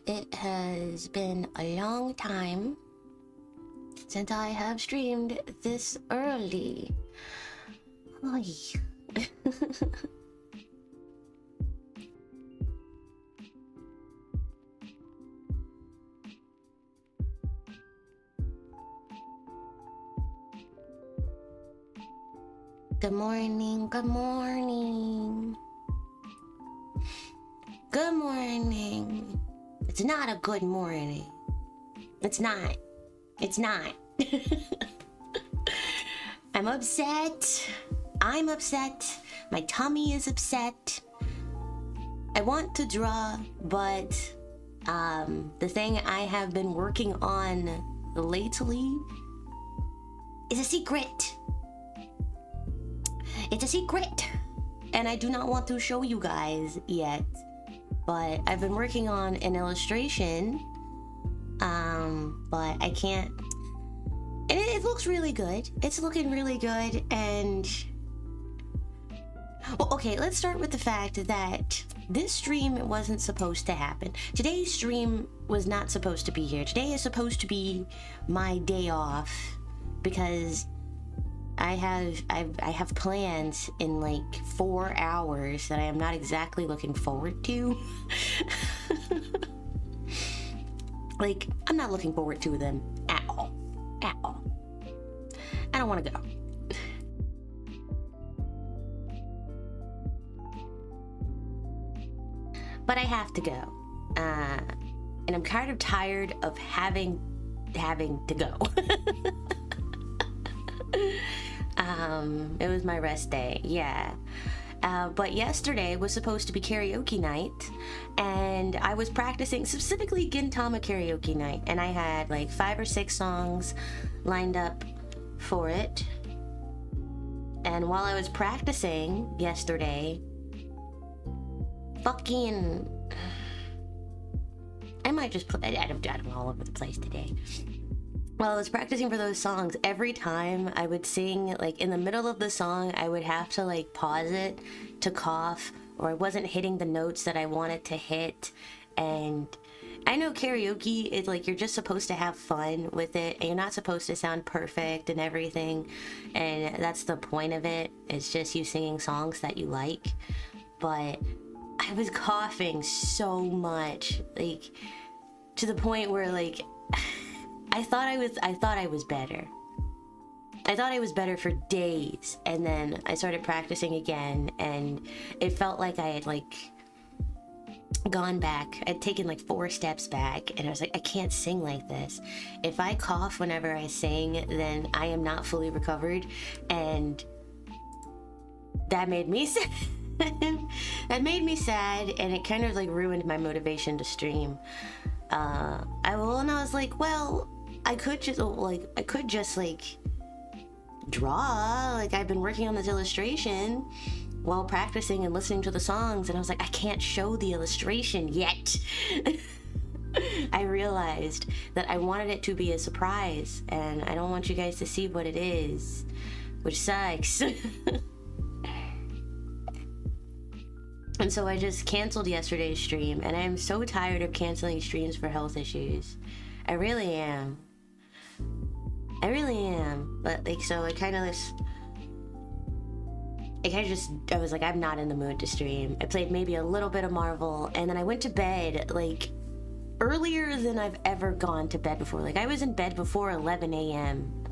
It has been a long time since I have streamed this early. Oy. Good morning, good morning. Good morning. It's not a good morning. It's not. It's not. I'm upset. I'm upset. My tummy is upset. I want to draw, but the thing I have been working on lately is a secret. It's a secret, and I do not want to show you guys yet. But I've been working on an illustration, but I can't. And it looks really good. It's looking really good, and well, okay. Let's start with the fact that this stream wasn't supposed to happen. Today's stream was not supposed to be here. Today is supposed to be my day off because I have plans in like 4 hours that I am not exactly looking forward to. Like, I'm not looking forward to them at all. At all. I don't want to go. But I have to go. And I'm kind of tired of having to go. It was my rest day, yeah. But yesterday was supposed to be karaoke night, and I was practicing, specifically Gintama karaoke night, and I had like 5 or 6 songs lined up for it. And while I was practicing yesterday, fucking, I might just put I'm all over the place today. While I was practicing for those songs, every time I would sing, like in the middle of the song, I would have to like pause it to cough, or I wasn't hitting the notes that I wanted to hit. And I know karaoke is like, you're just supposed to have fun with it, and you're not supposed to sound perfect and everything. And that's the point of it. It's just you singing songs that you like. But I was coughing so much, like to the point where like, I thought I was better. I thought I was better for days, and then I started practicing again, and it felt like I had like gone back. I'd taken like 4 steps back, and I was like, I can't sing like this. If I cough whenever I sing, then I am not fully recovered, and that made me sad. That made me sad, and it kind of like ruined my motivation to stream. I was like, well, I could just draw. Like, I've been working on this illustration while practicing and listening to the songs, and I was like, I can't show the illustration yet. I realized that I wanted it to be a surprise, and I don't want you guys to see what it is, which sucks. And so I just canceled yesterday's stream, and I'm so tired of canceling streams for health issues. I really am. But like, so I was like, I'm not in the mood to stream. I played maybe a little bit of Marvel, and then I went to bed like earlier than I've ever gone to bed before. Like, I was in bed before 11 a.m.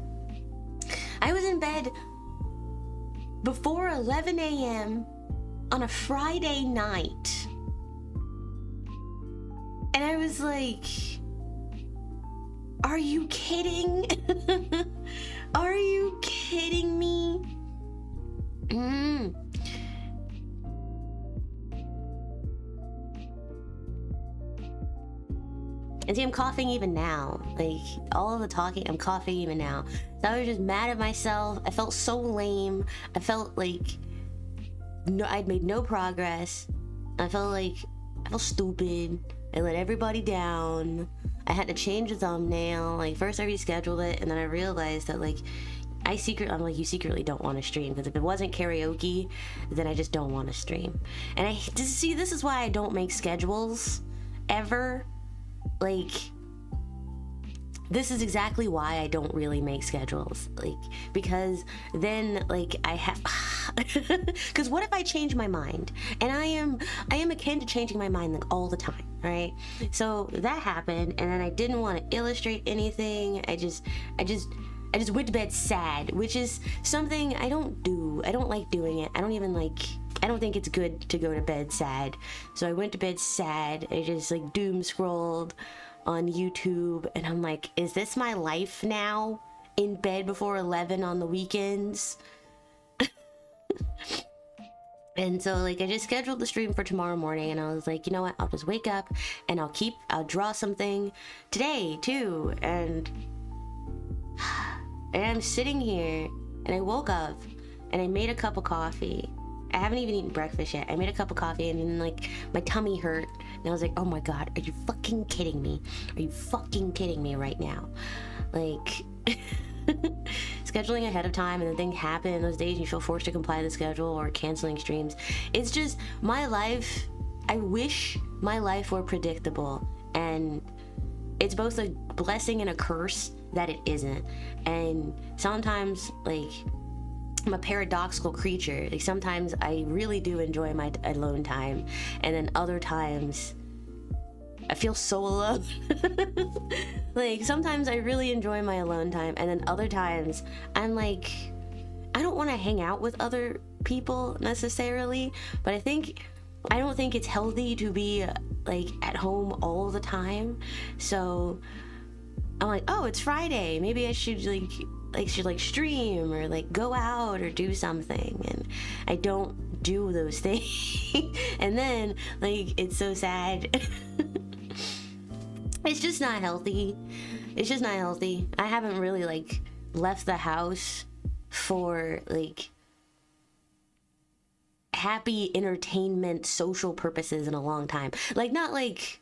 I was in bed before 11 a.m. on a Friday night. And I was like, are you kidding? Are you kidding me? And see, I'm coughing even now. Like, all of the talking, I'm coughing even now. So I was just mad at myself. I felt so lame. I felt like I'd made no progress. I felt stupid. I let everybody down. I had to change the thumbnail. Like, first I rescheduled it, and then I realized that like I'm like, you secretly don't want to stream, because if it wasn't karaoke, then I just don't want to stream. And this is why I don't make schedules ever, like, this is exactly why I don't really make schedules, like, because then, like, I have because what if I change my mind? And I am akin to changing my mind, like, all the time, right? So that happened, and then I didn't want to illustrate anything. I just went to bed sad, which is something I don't do. I don't like doing it. I don't think it's good to go to bed sad. So I went to bed sad. I just, like, doom scrolled on YouTube, and I'm like, is this my life now? In bed before 11 on the weekends? And so, like, I just scheduled the stream for tomorrow morning, and I was like, you know what, I'll just wake up and I'll draw something today too. And I'm sitting here, and I woke up and I made a cup of coffee. I haven't even eaten breakfast yet. I made a cup of coffee, and then, like, my tummy hurt, and I was like, oh my god, are you fucking kidding me? Are you fucking kidding me right now? Like, scheduling ahead of time and then things happen in those days, you feel forced to comply to the schedule or canceling streams. It's just, my life, I wish my life were predictable, and it's both a blessing and a curse that it isn't. And sometimes, like, I'm a paradoxical creature. Like, sometimes I really do enjoy my alone time, and then other times I feel so alone. Like, sometimes I really enjoy my alone time, and then other times I'm like, I don't want to hang out with other people necessarily, but I don't think it's healthy to be, like, at home all the time. So I'm like, oh, it's Friday, maybe I should like stream or, like, go out or do something, and I don't do those things. And then, like, it's so sad. It's just not healthy. It's just not healthy. I haven't really, like, left the house for, like, happy entertainment social purposes in a long time. Like, not like,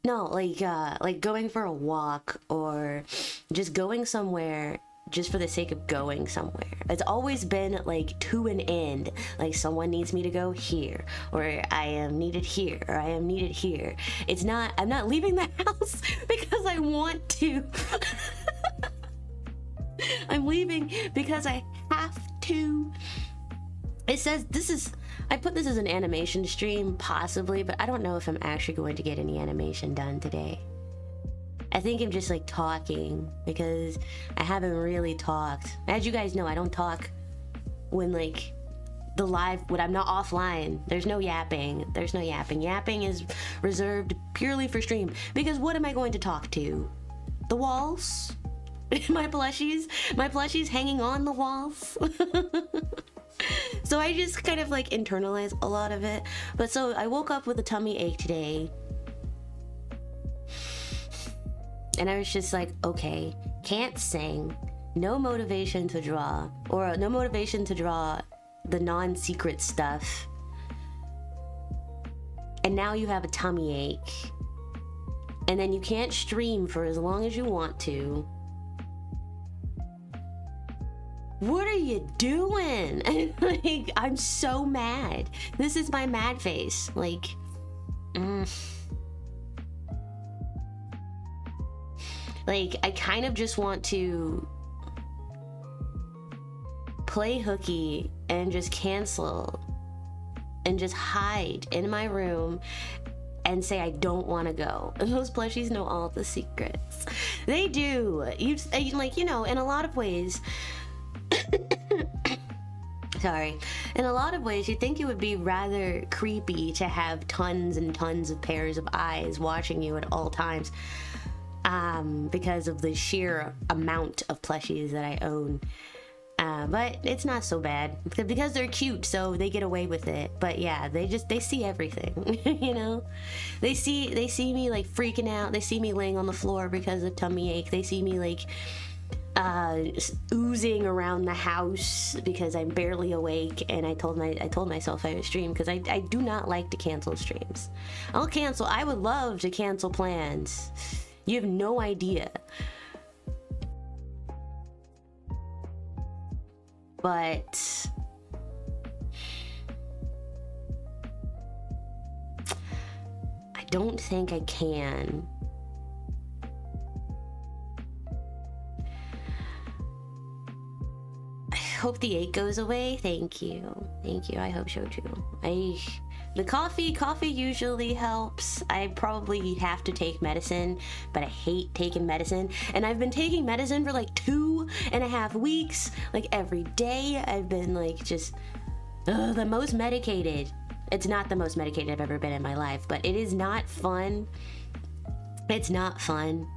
no, like going for a walk or just going somewhere just for the sake of going somewhere. It's always been, like, to an end. Like, someone needs me to go here, or I am needed here, or I am needed here. It's not, I'm not leaving the house because I want to. I'm leaving because I have to. It says this is, I put this as an animation stream, possibly, but I don't know if I'm actually going to get any animation done today. I think I'm just, like, talking because I haven't really talked. As you guys know, I don't talk when, like, when I'm not offline. There's no yapping. There's no yapping. Yapping is reserved purely for stream, because what am I going to talk to? The walls? My plushies hanging on the walls. So I just kind of, like, internalize a lot of it. But so I woke up with a tummy ache today, and I was just like, okay, can't sing, no motivation to draw, or no motivation to draw the non-secret stuff, and now you have a tummy ache, and then you can't stream for as long as you want to. What are you doing? Like, I'm so mad. This is my mad face. Like, like, I kind of just want to play hooky and just cancel and just hide in my room and say I don't want to go. And those plushies know all the secrets. They do. Like, you know, in a lot of ways, sorry, in a lot of ways, you'd think it would be rather creepy to have tons and tons of pairs of eyes watching you at all times, because of the sheer amount of plushies that I own. But it's not so bad because they're cute, so they get away with it. But yeah, they see everything. You know, they see me, like, freaking out. They see me laying on the floor because of tummy ache. They see me, like, oozing around the house because I'm barely awake, and I told myself I would stream because I do not like to cancel streams. I would love to cancel plans. You have no idea. But I don't think I can. I hope the ache goes away. Thank you. Thank you. I hope so too. The coffee usually helps. I probably have to take medicine, but I hate taking medicine. And I've been taking medicine for like 2.5 weeks. Like every day I've been like just the most medicated. It's not the most medicated I've ever been in my life, but it is not fun. It's not fun.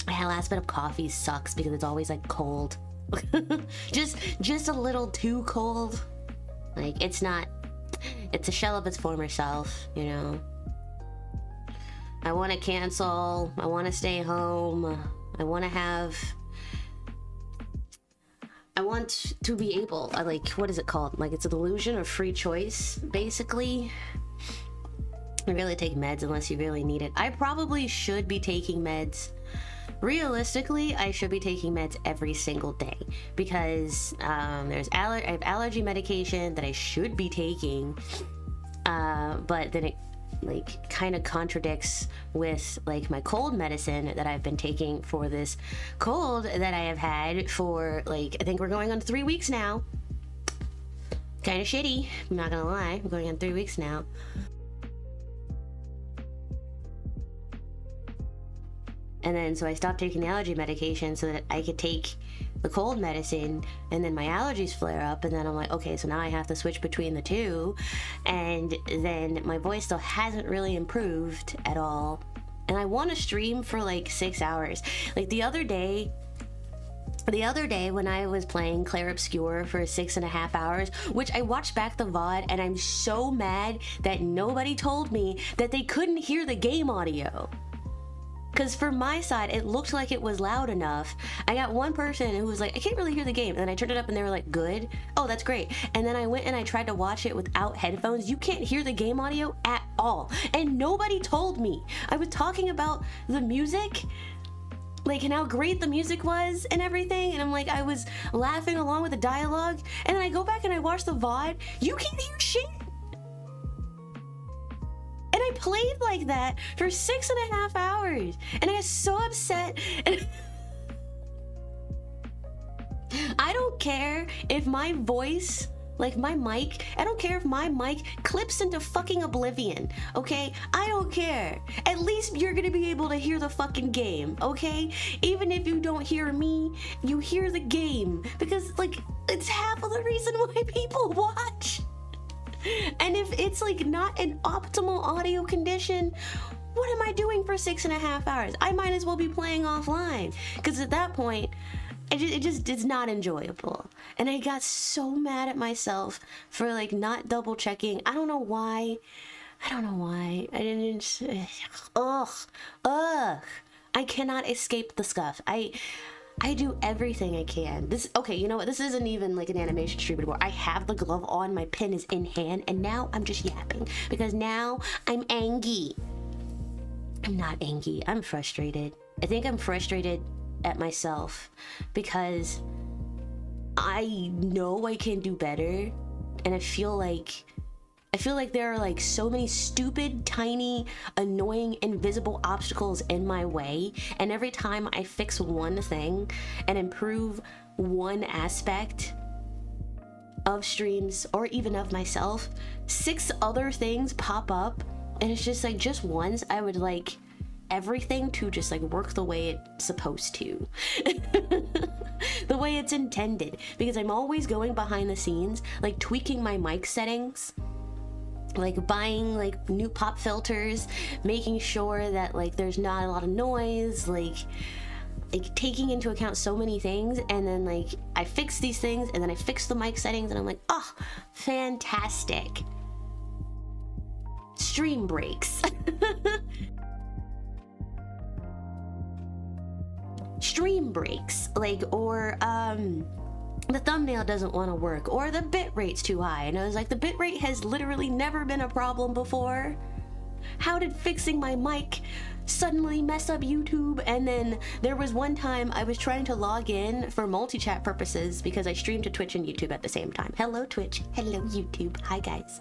My last bit of coffee sucks because it's always like cold. just a little too cold. Like it's a shell of its former self, you know. I want to cancel. I want to stay home. I want to be able, like, what is it called? Like, it's an illusion of free choice, basically. You really take meds unless you really need it. I probably should be taking meds. Realistically, I should be taking meds every single day because I have allergy medication that I should be taking, but then it like kind of contradicts with like my cold medicine that I've been taking for this cold that I have had for like, I think we're going on 3 weeks now. Kind of shitty, I'm not gonna lie. I'm going on 3 weeks now. And then so I stopped taking the allergy medication so that I could take the cold medicine, and then my allergies flare up, and then I'm like, okay, so now I have to switch between the two, and then my voice still hasn't really improved at all. And I want to stream for like 6 hours. Like the other day when I was playing Clair Obscur for 6.5 hours, which I watched back the VOD, and I'm so mad that nobody told me that they couldn't hear the game audio. Because from my side, it looked like it was loud enough. I got one person who was like, I can't really hear the game. And then I turned it up and they were like, good. Oh, that's great. And then I went and I tried to watch it without headphones. You can't hear the game audio at all. And nobody told me. I was talking about the music, like, and how great the music was and everything. And I'm like, I was laughing along with the dialogue. And then I go back and I watch the VOD. You can't hear shit. And I played like that for 6.5 hours. And I got so upset. And I don't care if my voice, like my mic, I don't care if my mic clips into fucking oblivion, okay? I don't care. At least you're gonna be able to hear the fucking game, okay? Even if you don't hear me, you hear the game. Because, like, it's half of the reason why people watch. And if it's like not an optimal audio condition, what am I doing for 6.5 hours? I might as well be playing offline, because at that point it's not enjoyable. And I got so mad at myself for like not double checking. I don't know why. I didn't. I cannot escape the scuff. I do everything I can. Okay, you know what? This isn't even like an animation stream anymore. I have the glove on, my pen is in hand, and now I'm just yapping because now I'm angry. I'm not angry. I'm frustrated. I think I'm frustrated at myself because I know I can do better, and I feel like there are like so many stupid, tiny, annoying, invisible obstacles in my way, and every time I fix one thing and improve one aspect of streams or even of myself, 6 other things pop up, and it's just like, just once I would like everything to just like work the way it's supposed to. The way it's intended, because I'm always going behind the scenes, like tweaking my mic settings, like buying like new pop filters, making sure that like there's not a lot of noise, like taking into account so many things. And then like I fix these things, and then I fix the mic settings, and I'm like, oh, fantastic. Stream breaks. Stream breaks, like, or the thumbnail doesn't want to work, or the bit rate's too high. And I was like, the bit rate has literally never been a problem before. How did fixing my mic suddenly mess up YouTube? And then there was one time I was trying to log in for multi-chat purposes because I streamed to Twitch and YouTube at the same time. Hello Twitch, hello YouTube, hi guys.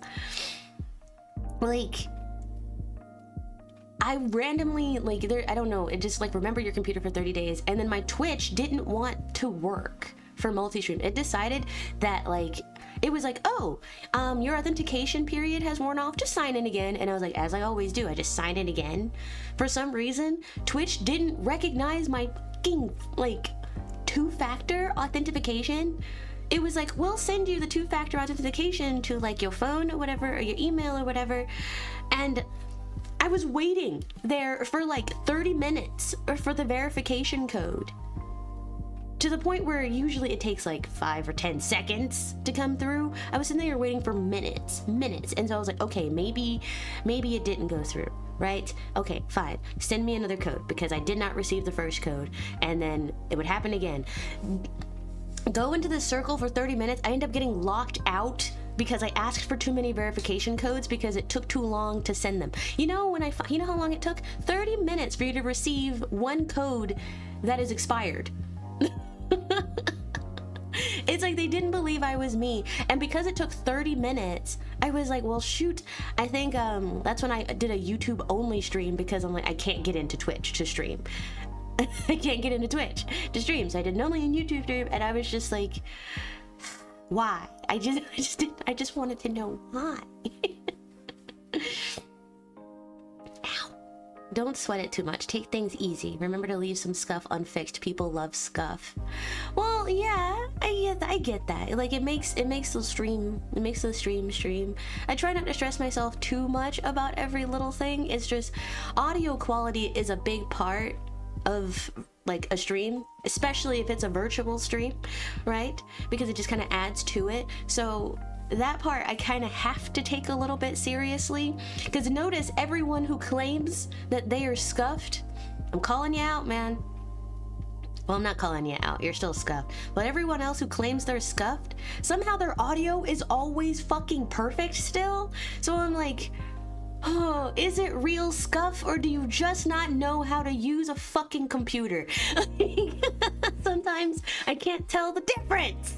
Like, I randomly, like, there, I don't know, it just like, remember your computer for 30 days, and then my Twitch didn't want to work for multi-stream. It decided that, like, it was like, oh, your authentication period has worn off, just sign in again. And I was like, as I always do, I just signed in again. For some reason, Twitch didn't recognize my fucking, like, two-factor authentication. It was like, we'll send you the two-factor authentication to, like, your phone or whatever, or your email or whatever. And I was waiting there for like 30 minutes for the verification code, to the point where usually it takes like 5 or 10 seconds to come through. I was sitting there waiting for minutes. And so I was like, okay, maybe it didn't go through, right? Okay, fine. Send me another code, because I did not receive the first code. And then it would happen again. Go into the circle for 30 minutes. I end up getting locked out because I asked for too many verification codes because it took too long to send them. You know, you know how long it took? 30 minutes for you to receive one code that is expired. It's like they didn't believe I was me. And because it took 30 minutes, I was like, well, shoot. I think that's when I did a YouTube only stream, because I'm like, I can't get into Twitch to stream. I can't get into Twitch to stream. So I did an only in YouTube stream, and I was just like, why? I just wanted to know why. Ow. Don't sweat it too much. Take things easy. Remember to leave some scuff unfixed. People love scuff. Well, yeah, I get that. Like, it makes the stream stream. I try not to stress myself too much about every little thing. It's just audio quality is a big part of like a stream, especially if it's a virtual stream, right? Because it just kind of adds to it. So that part I kind of have to take a little bit seriously, because notice everyone who claims that they are scuffed, I'm calling you out, man. Well, I'm not calling you out, you're still scuffed. But everyone else who claims they're scuffed, somehow their audio is always fucking perfect still. So I'm like, oh, is it real scuff, or do you just not know how to use a fucking computer? Sometimes I can't tell the difference.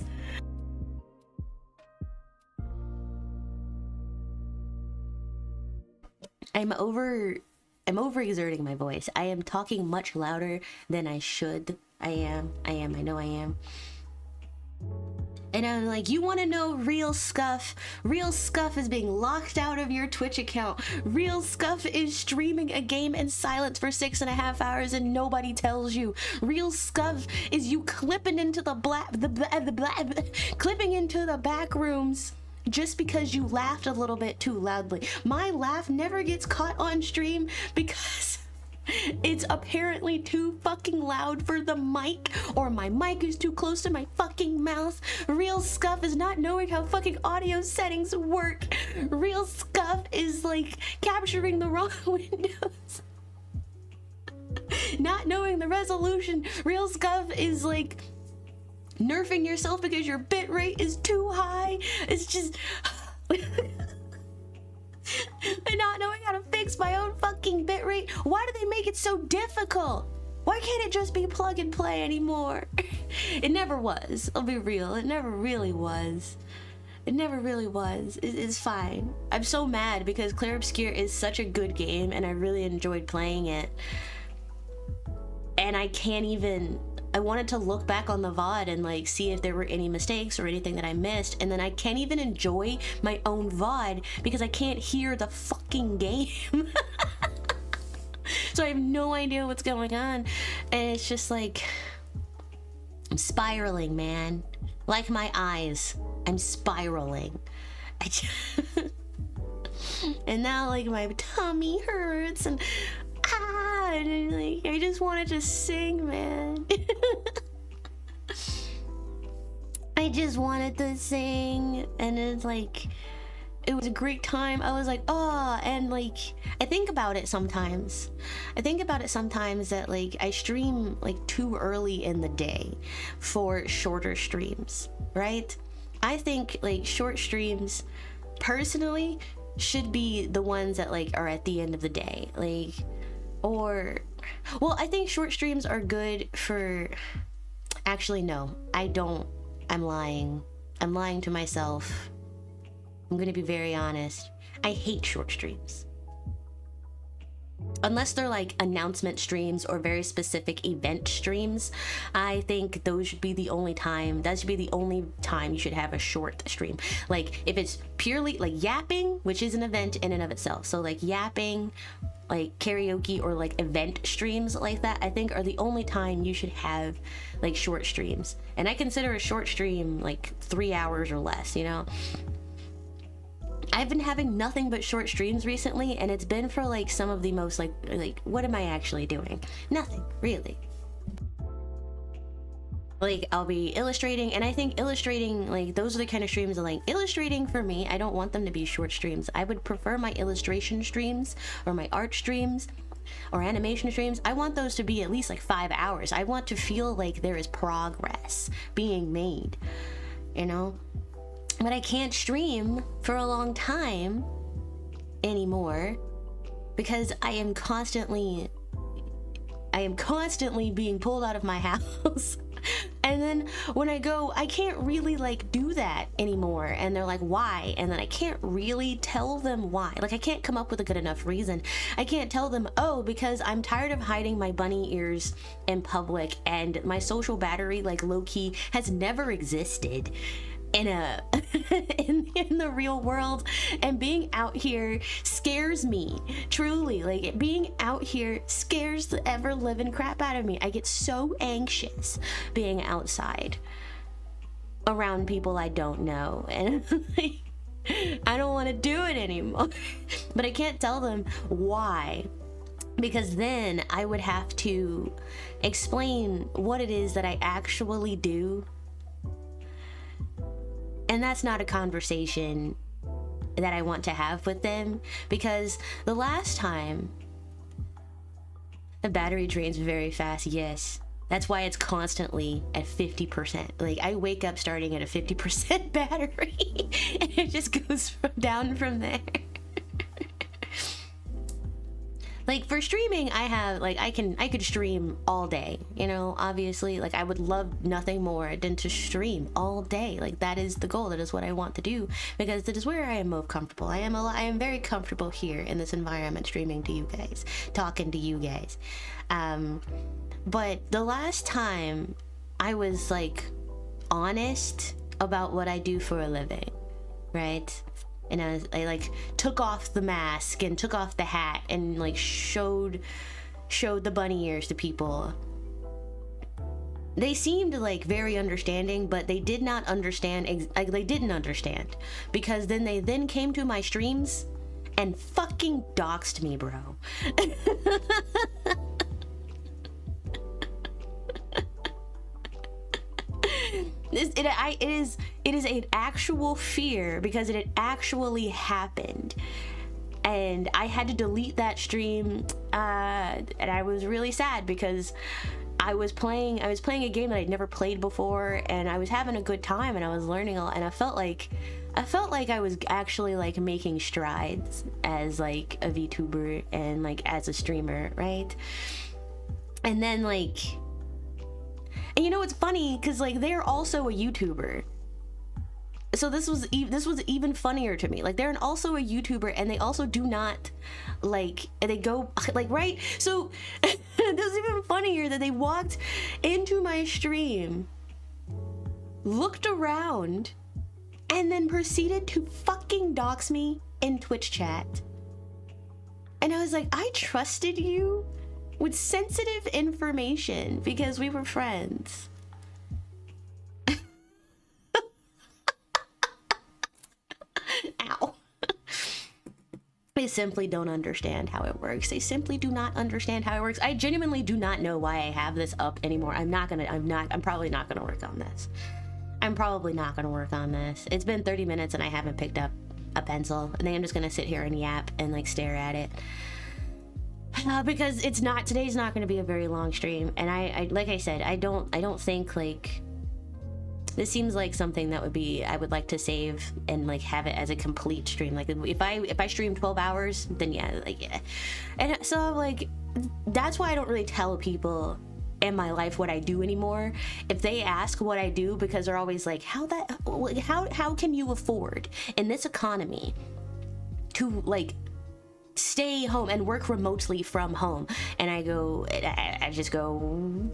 I'm overexerting my voice. I am talking much louder than I should. I know I am. And I'm like, you want to know real scuff? Real scuff is being locked out of your Twitch account. Real scuff is streaming a game in silence for 6.5 hours and nobody tells you. Real scuff is you clipping into clipping into the back rooms just because you laughed a little bit too loudly. My laugh never gets caught on stream because it's apparently too fucking loud for the mic, or my mic is too close to my fucking mouth. Real scuff is not knowing how fucking audio settings work. Real scuff is like capturing the wrong windows. Not knowing the resolution. Real scuff is like nerfing yourself because your bitrate is too high. It's just and not knowing how to fix my own fucking bitrate. Why do they make it so difficult? Why can't it just be plug and play anymore? It never was. I'll be real. It never really was. It never really was. It's fine. I'm so mad because Clair Obscure is such a good game and I really enjoyed playing it. And I can't even... I wanted to look back on the VOD and like see if there were any mistakes or anything that I missed, and then I can't even enjoy my own VOD because I can't hear the fucking game. So I have no idea what's going on, and it's just like I'm spiraling, man. Like my eyes, I'm spiraling. And now like my tummy hurts and and like I just wanted to sing, man. I just wanted to sing, and it's like it was a great time. I was like, oh, and like I think about it sometimes. That like I stream like too early in the day for shorter streams, right? I think like short streams personally should be the ones that like are at the end of the day, like, or, well, I think short streams are good for, actually no, I don't, I'm lying to myself. I'm gonna be very honest. I hate short streams. Unless they're like announcement streams or very specific event streams, I think those should be the only time, that should be the only time you should have a short stream. Like if it's purely like yapping, which is an event in and of itself, so like yapping, like karaoke, or like event streams like that, I think are the only time you should have like short streams. And I consider a short stream like 3 hours or less, you know. I've been having nothing but short streams recently, and it's been for like some of the most like what am I actually doing? Nothing, really. Like I'll be illustrating, and I think illustrating, like those are the kind of streams that like illustrating for me, I don't want them to be short streams. I would prefer my illustration streams or my art streams or animation streams, I want those to be at least like 5 hours. I want to feel like there is progress being made, you know? But I can't stream for a long time anymore because I am constantly being pulled out of my house. And then when I go, I can't really like do that anymore. And they're like, why? And then I can't really tell them why. Like I can't come up with a good enough reason. I can't tell them, oh, because I'm tired of hiding my bunny ears in public, and my social battery, like low-key, has never existed in a in the real world, and being out here scares me, truly. Like being out here scares the ever living crap out of me. I get so anxious being outside around people I don't know, and I don't want to do it anymore. But I can't tell them why, because then I would have to explain what it is that I actually do. And that's not a conversation that I want to have with them, because the last time, the battery drains very fast. Yes, that's why it's constantly at 50%. Like I wake up starting at a 50% battery and it just goes down from there. Like for streaming, I have like I could stream all day, you know. Obviously, like I would love nothing more than to stream all day. Like that is the goal. That is what I want to do, because that is where I am most comfortable. I am very comfortable here in this environment, streaming to you guys, talking to you guys. But the last time I was like honest about what I do for a living, right? And I like took off the mask and took off the hat and like showed the bunny ears to people. They seemed like very understanding, but they did not understand. Like they didn't understand, because then they came to my streams and fucking doxed me, bro. It is an actual fear, because it had actually happened, and I had to delete that stream, and I was really sad because I was playing a game that I'd never played before, and I was having a good time, and I was learning and I felt like I was actually like making strides as like a VTuber and like as a streamer, right? And then like, and you know what's funny, because like they're also a YouTuber, so this was even funnier to me. Like they're also a YouTuber, and they also do not like, they go like, right? So it was even funnier that they walked into my stream, looked around, and then proceeded to fucking dox me in Twitch chat. And I was like, I trusted you with sensitive information because we were friends. Ow. They simply don't understand how it works. They simply do not understand how it works. I genuinely do not know why I have this up anymore. I'm probably not gonna work on this. It's been 30 minutes and I haven't picked up a pencil. I think I'm just gonna sit here and yap and like stare at it. Because today's not going to be a very long stream, and I like I said, I don't think like This seems like something that I would like to save and like have it as a complete stream. Like if I stream 12 hours, then yeah, like yeah. And so like that's why I don't really tell people in my life what I do anymore. If they ask what I do, because they're always like, how can you afford in this economy to like stay home and work remotely from home? And I just go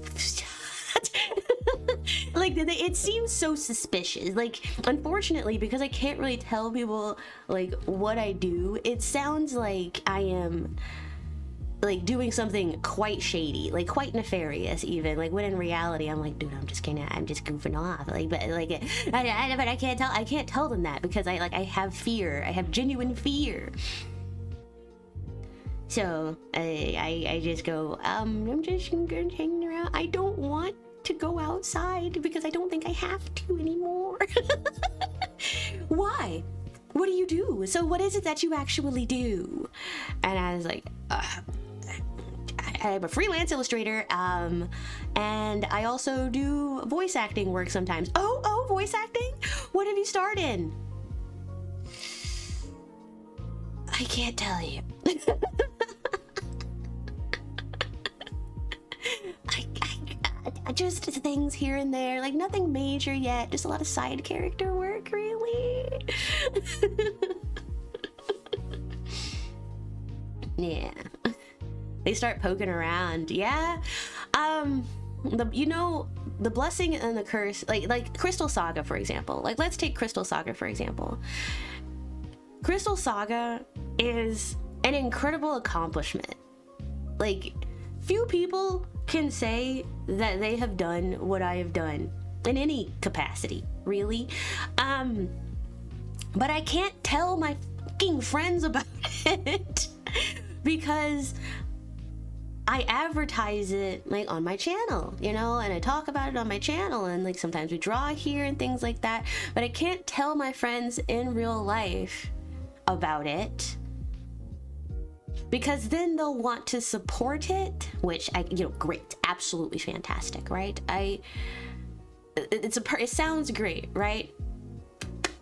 like it seems so suspicious. Like unfortunately, because I can't really tell people like what I do, it sounds like I am like doing something quite shady, like quite nefarious even, like when in reality I'm like, dude, I'm just goofing off, like, but like but I can't tell them that because I have fear. I have genuine fear. So I just go, I'm just gonna hang around. I don't want to go outside because I don't think I have to anymore. Why? What do you do? So what is it that you actually do? And I was like, I'm a freelance illustrator, and I also do voice acting work sometimes. Oh, voice acting? What have you started? I can't tell you. I just things here and there, like nothing major yet, just a lot of side character work, really. Yeah. They start poking around. Yeah. The blessing and the curse, like Crystal Saga, for example. Like, let's take Crystal Saga, for example. Crystal Saga is an incredible accomplishment. Like, few people can say that they have done what I have done in any capacity, really. But I can't tell my fucking friends about it because I advertise it like on my channel, you know, and I talk about it on my channel, and like sometimes we draw here and things like that, but I can't tell my friends in real life about it because then they'll want to support it, which great, absolutely fantastic, right? It sounds great, right?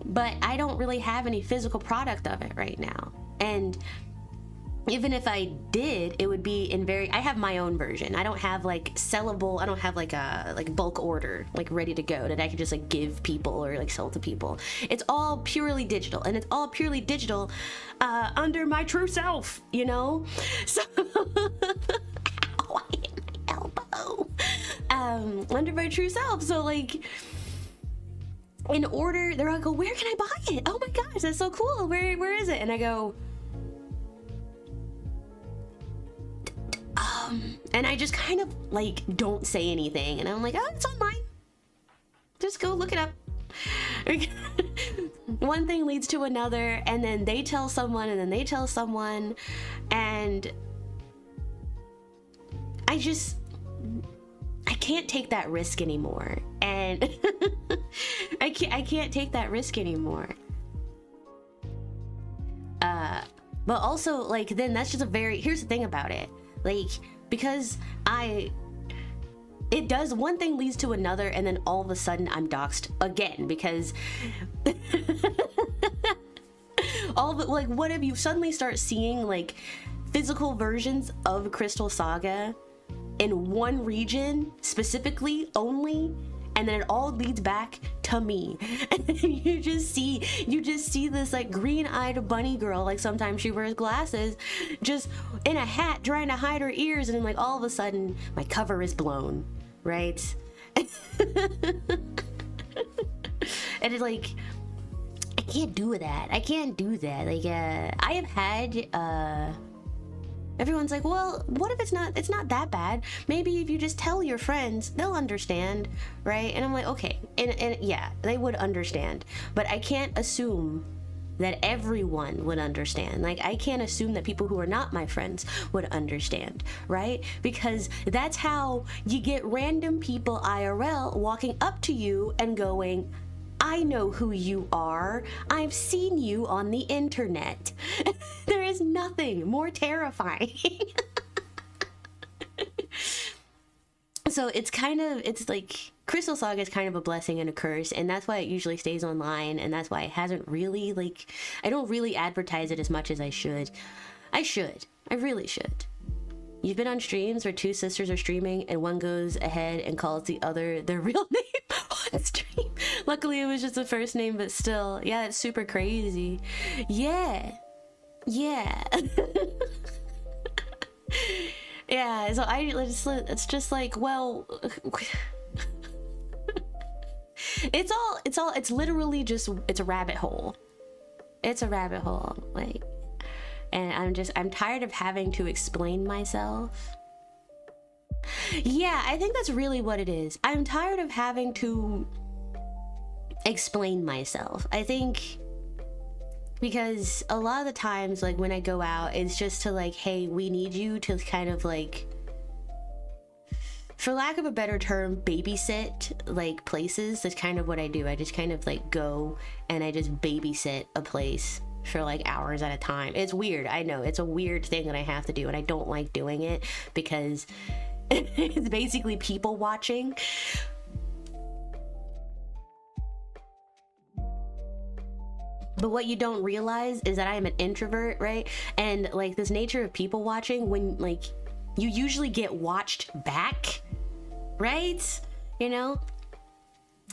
But I don't really have any physical product of it right now, and even if I did, it would be I have my own version. I don't have like sellable, I don't have like a bulk order like ready to go that I can just like give people or like sell to people. It's all purely digital, and it's all purely digital under my true self, you know? So ow, I hit my elbow. Under my true self. So like in order, they're like, where can I buy it? Oh my gosh, that's so cool. Where is it? And I go, and I just kind of like don't say anything, and I'm like, oh, it's online, just go look it up. One thing leads to another, and then they tell someone, and then they tell someone, and I can't take that risk anymore, and I can't take that risk anymore. But also, like, then that's just here's the thing about it. Like, because it does, one thing leads to another, and then all of a sudden I'm doxxed again because what if you suddenly start seeing like physical versions of Crystal Saga in one region specifically only, and then it all leads back to me. And you just see this like green-eyed bunny girl, like sometimes she wears glasses, just in a hat trying to hide her ears, and then like all of a sudden my cover is blown, right? And it's like, I can't do that. Like I have had everyone's like, well, what if it's not that bad? Maybe if you just tell your friends, they'll understand, right? And I'm like, okay, and yeah, they would understand, but I can't assume that everyone would understand. Like, I can't assume that people who are not my friends would understand, right? Because that's how you get random people IRL walking up to you and going, I know who you are. I've seen you on the internet. There is nothing more terrifying. So it's like Crystal Saga is kind of a blessing and a curse, and that's why it usually stays online, and that's why it hasn't really, like, I don't really advertise it as much as I should. I really should. You've been on streams where two sisters are streaming and one goes ahead and calls the other their real name on stream. Luckily it was just the first name, but still, yeah, it's super crazy. Yeah. Yeah, so it's just like, well, it's literally just, it's a rabbit hole. It's a rabbit hole, like, and I'm tired of having to explain myself. Yeah, I think that's really what it is. I'm tired of having to explain myself. I think because a lot of the times, like, when I go out, it's just to, like, hey, we need you to kind of, like, for lack of a better term, babysit, like, places. That's kind of what I do. I just kind of, like, go and I just babysit a place for, like, hours at a time. It's weird. I know. It's a weird thing that I have to do, and I don't like doing it because it's basically people watching. But what you don't realize is that I am an introvert, right? And, like, this nature of people watching, when, like, you usually get watched back, right? You know?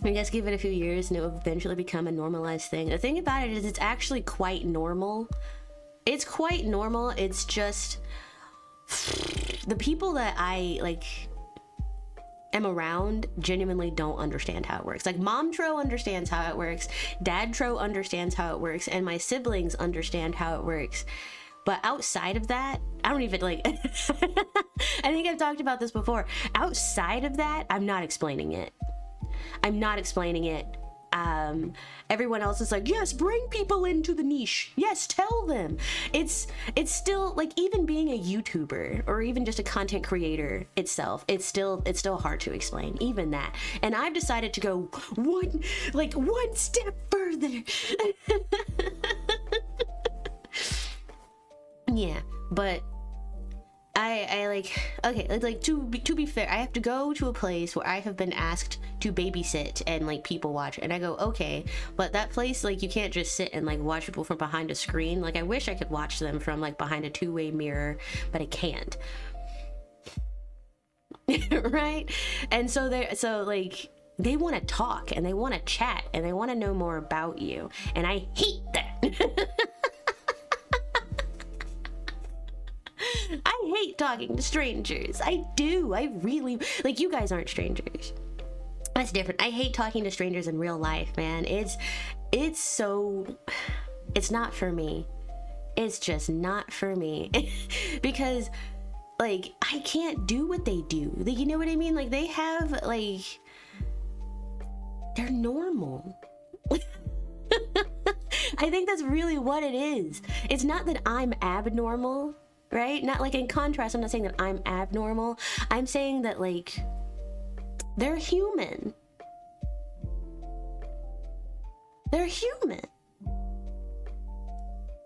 I guess give it a few years and it will eventually become a normalized thing. The thing about it is it's actually quite normal. It's quite normal. It's just the people that I, like, am around genuinely don't understand how it works. Like, Mom Tro understands how it works, Dad Tro understands how it works, and my siblings understand how it works. But outside of that, I don't even, like, I think I've talked about this before. Outside of that, I'm not explaining it. Everyone else is like, yes, bring people into the niche. Yes, tell them. It's still, like, even being a YouTuber or even just a content creator itself, it's still hard to explain, even that. And I've decided to go one step further. Yeah, but I like, okay, like to be fair, I have to go to a place where I have been asked to babysit and, like, people watch, and I go, okay, but that place, like, you can't just sit and, like, watch people from behind a screen. Like, I wish I could watch them from, like, behind a two-way mirror, but I can't. Right? And so like, they want to talk and they want to chat and they want to know more about you, and I hate that. I hate talking to strangers. I do. I really, like, you guys aren't strangers. That's different. I hate talking to strangers in real life, man. It's not for me. It's just not for me. Because, like, I can't do what they do. Like, you know what I mean? Like, they have, like, they're normal. I think that's really what it is. It's not that I'm abnormal, right? Not, like, in contrast, I'm not saying that I'm abnormal. I'm saying that, like, they're human. They're human.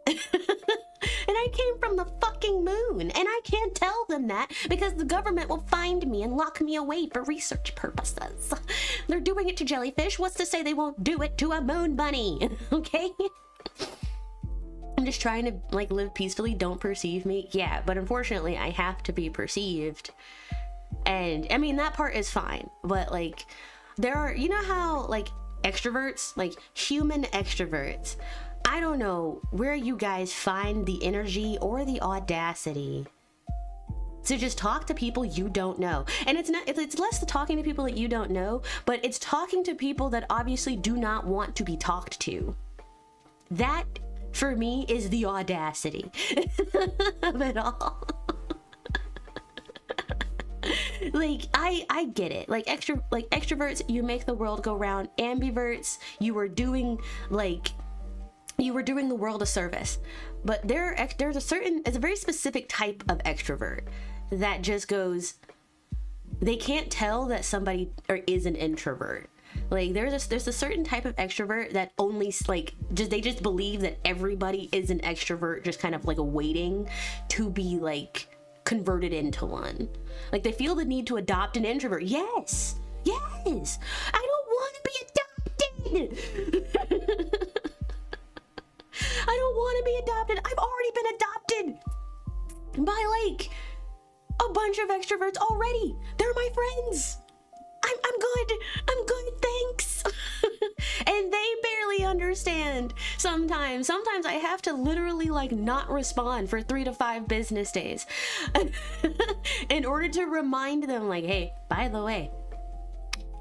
And I came from the fucking moon, and I can't tell them that because the government will find me and lock me away for research purposes. They're doing it to jellyfish. What's to say they won't do it to a moon bunny? Okay? I'm just trying to, like, live peacefully. Don't perceive me. Yeah, but unfortunately, I have to be perceived. And, I mean, that part is fine. But, like, there are, you know how, like, extroverts, like, human extroverts, I don't know where you guys find the energy or the audacity to just talk to people you don't know. And it's less the talking to people that you don't know, but it's talking to people that obviously do not want to be talked to. That, for me, is the audacity of it all. Like, I get it. Like, extroverts, you make the world go round. Ambiverts, you were doing the world a service. But there's a very specific type of extrovert that just goes, they can't tell that somebody is an introvert. Like, there's a certain type of extrovert that only, like, they just believe that everybody is an extrovert, just kind of, like, waiting to be, like, converted into one. Like they feel the need to adopt an introvert. Yes, yes. I don't want to be adopted. I don't want to be adopted. I've already been adopted by like a bunch of extroverts already. They're my friends. I'm good, thanks. And they barely understand sometimes. Sometimes I have to literally like not respond for 3 to 5 business days in order to remind them like, hey, by the way,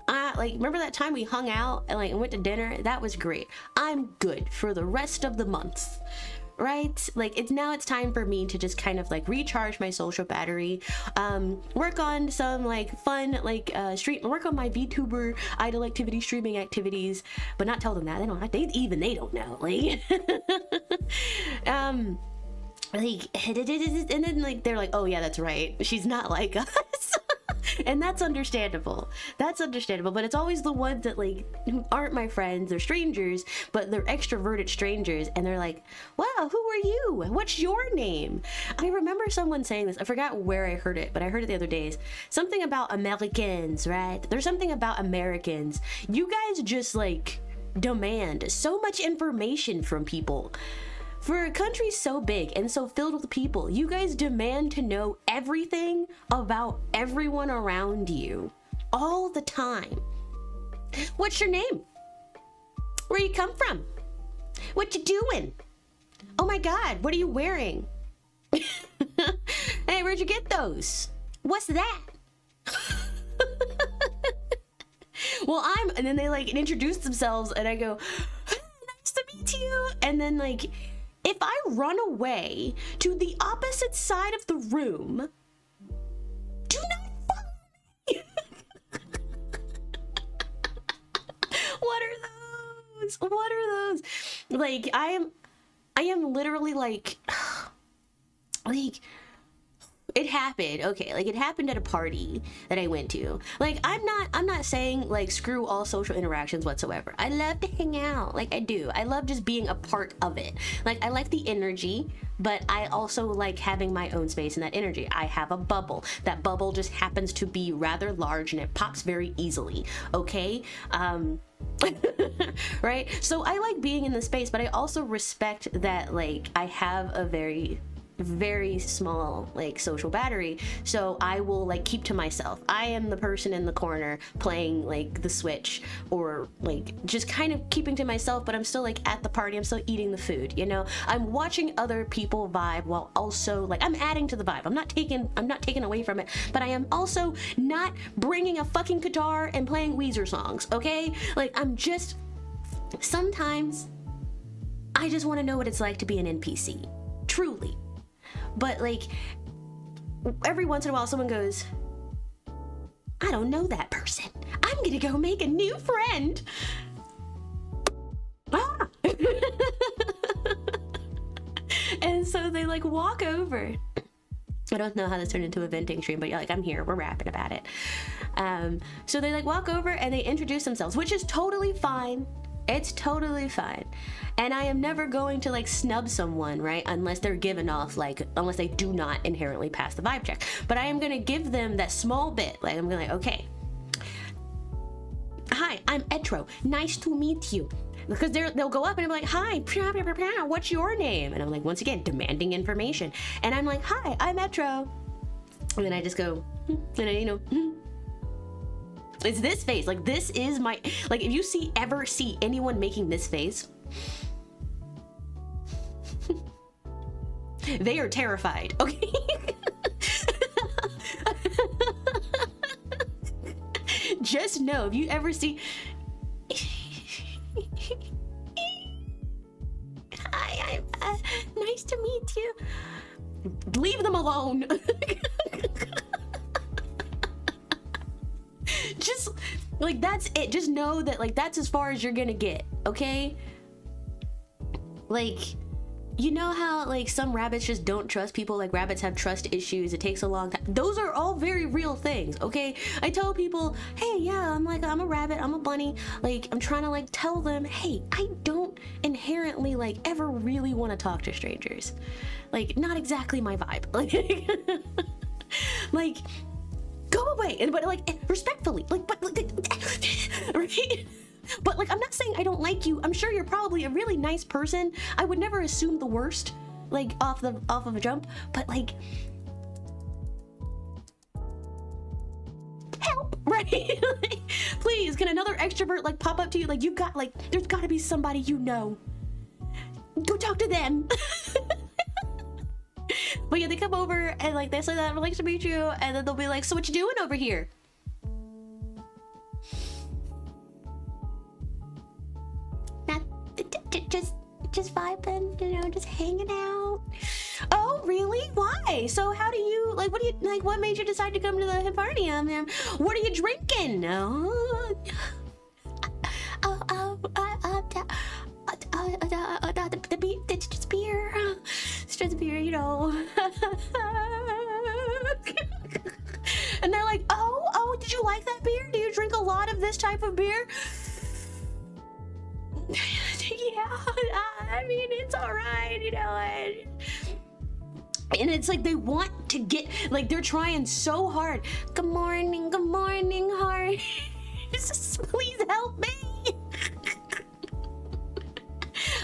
like remember that time we hung out and like went to dinner? That was great. I'm good for the rest of the month. Right? Like it's time for me to just kind of like recharge my social battery, work on some like fun like work on my VTuber idle activity streaming activities, but not tell them that. They don't know. Like like and then like they're like, oh yeah, that's right, she's not like us. And that's understandable. But it's always the ones that like who aren't my friends, they're strangers, but they're extroverted strangers, and they're like, wow, who are you? What's your name? I remember someone saying this. I forgot where I heard it, but I heard it the other days. Something about Americans, right? There's something about Americans. You guys just like demand so much information from people. For a country so big and so filled with people, you guys demand to know everything about everyone around you all the time. What's your name? Where you come from? What you doing? Oh my God, what are you wearing? Hey, where'd you get those? What's that? Well, and then they like introduce themselves and I go, nice to meet you. And then like, if I run away to the opposite side of the room, do not follow me. What are those? Like, I am literally like it happened. Okay, like it happened at a party that I went to. Like I'm not saying like screw all social interactions whatsoever. I love to hang out. Like I do. I love just being a part of it. Like I like the energy, but I also like having my own space in that energy. I have a bubble. That bubble just happens to be rather large and it pops very easily. Okay? Right? So I like being in the space, but I also respect that like I have a very small like social battery, so I will like keep to myself. I am the person in the corner playing like the Switch or like just kind of keeping to myself, but I'm still like at the party. I'm still eating the food, you know. I'm watching other people vibe while also like I'm adding to the vibe. I'm not taking away from it, but I am also not bringing a fucking guitar and playing Weezer songs, okay? Like I'm just sometimes I just want to know what it's like to be an NPC, truly. But like every once in a while someone goes, I don't know that person, I'm gonna go make a new friend. And so they like walk over. I don't know how this turned into a venting stream, but yeah, like I'm here, we're rapping about it. So they like walk over and they introduce themselves, which is totally fine. It's totally fine. And I am never going to like snub someone, right? Unless they're given off like, unless they do not inherently pass the vibe check. But I am gonna give them that small bit. Like I'm gonna like, okay. Hi, I'm Etro. Nice to meet you. Because they'll go up and I'm like, hi, what's your name? And I'm like, once again, demanding information. And I'm like, hi, I'm Etro. And then I just go, and I, you know, it's this face. Like this is my, like if you ever see anyone making this face, they are terrified, okay? Just know if you ever see hi, I'm nice to meet you, leave them alone. Just like that's it. Just know that like that's as far as you're gonna get, okay? Like, you know how like some rabbits just don't trust people, like rabbits have trust issues, it takes a long time. Those are all very real things, okay? I tell people, hey, yeah, I'm a rabbit, I'm a bunny. Like I'm trying to like tell them, hey, I don't inherently like ever really want to talk to strangers. Like not exactly my vibe. Like Like, go away. And but like respectfully, like, but right? But like, I'm not saying I don't like you. I'm sure you're probably a really nice person. I would never assume the worst, like off of a jump. But like, help, right? Like, please, can another extrovert like pop up to you? Like, you've got like, there's got to be somebody you know. Go talk to them. But yeah, they come over and like they say that I'd like to meet you, and then they'll be like, so what you doing over here? Not just vibing, you know, just hanging out. Oh, really? Why? So how do you like? What do you like? What made you decide to come to the party? What are you drinking? It's just beer. It's just beer, you know. And they're like, oh, did you like that beer? Do you drink a lot of this type of beer? Yeah, I mean, it's all right, you know. And it's like they want to get, like, they're trying so hard. Good morning, heart. Just please help me.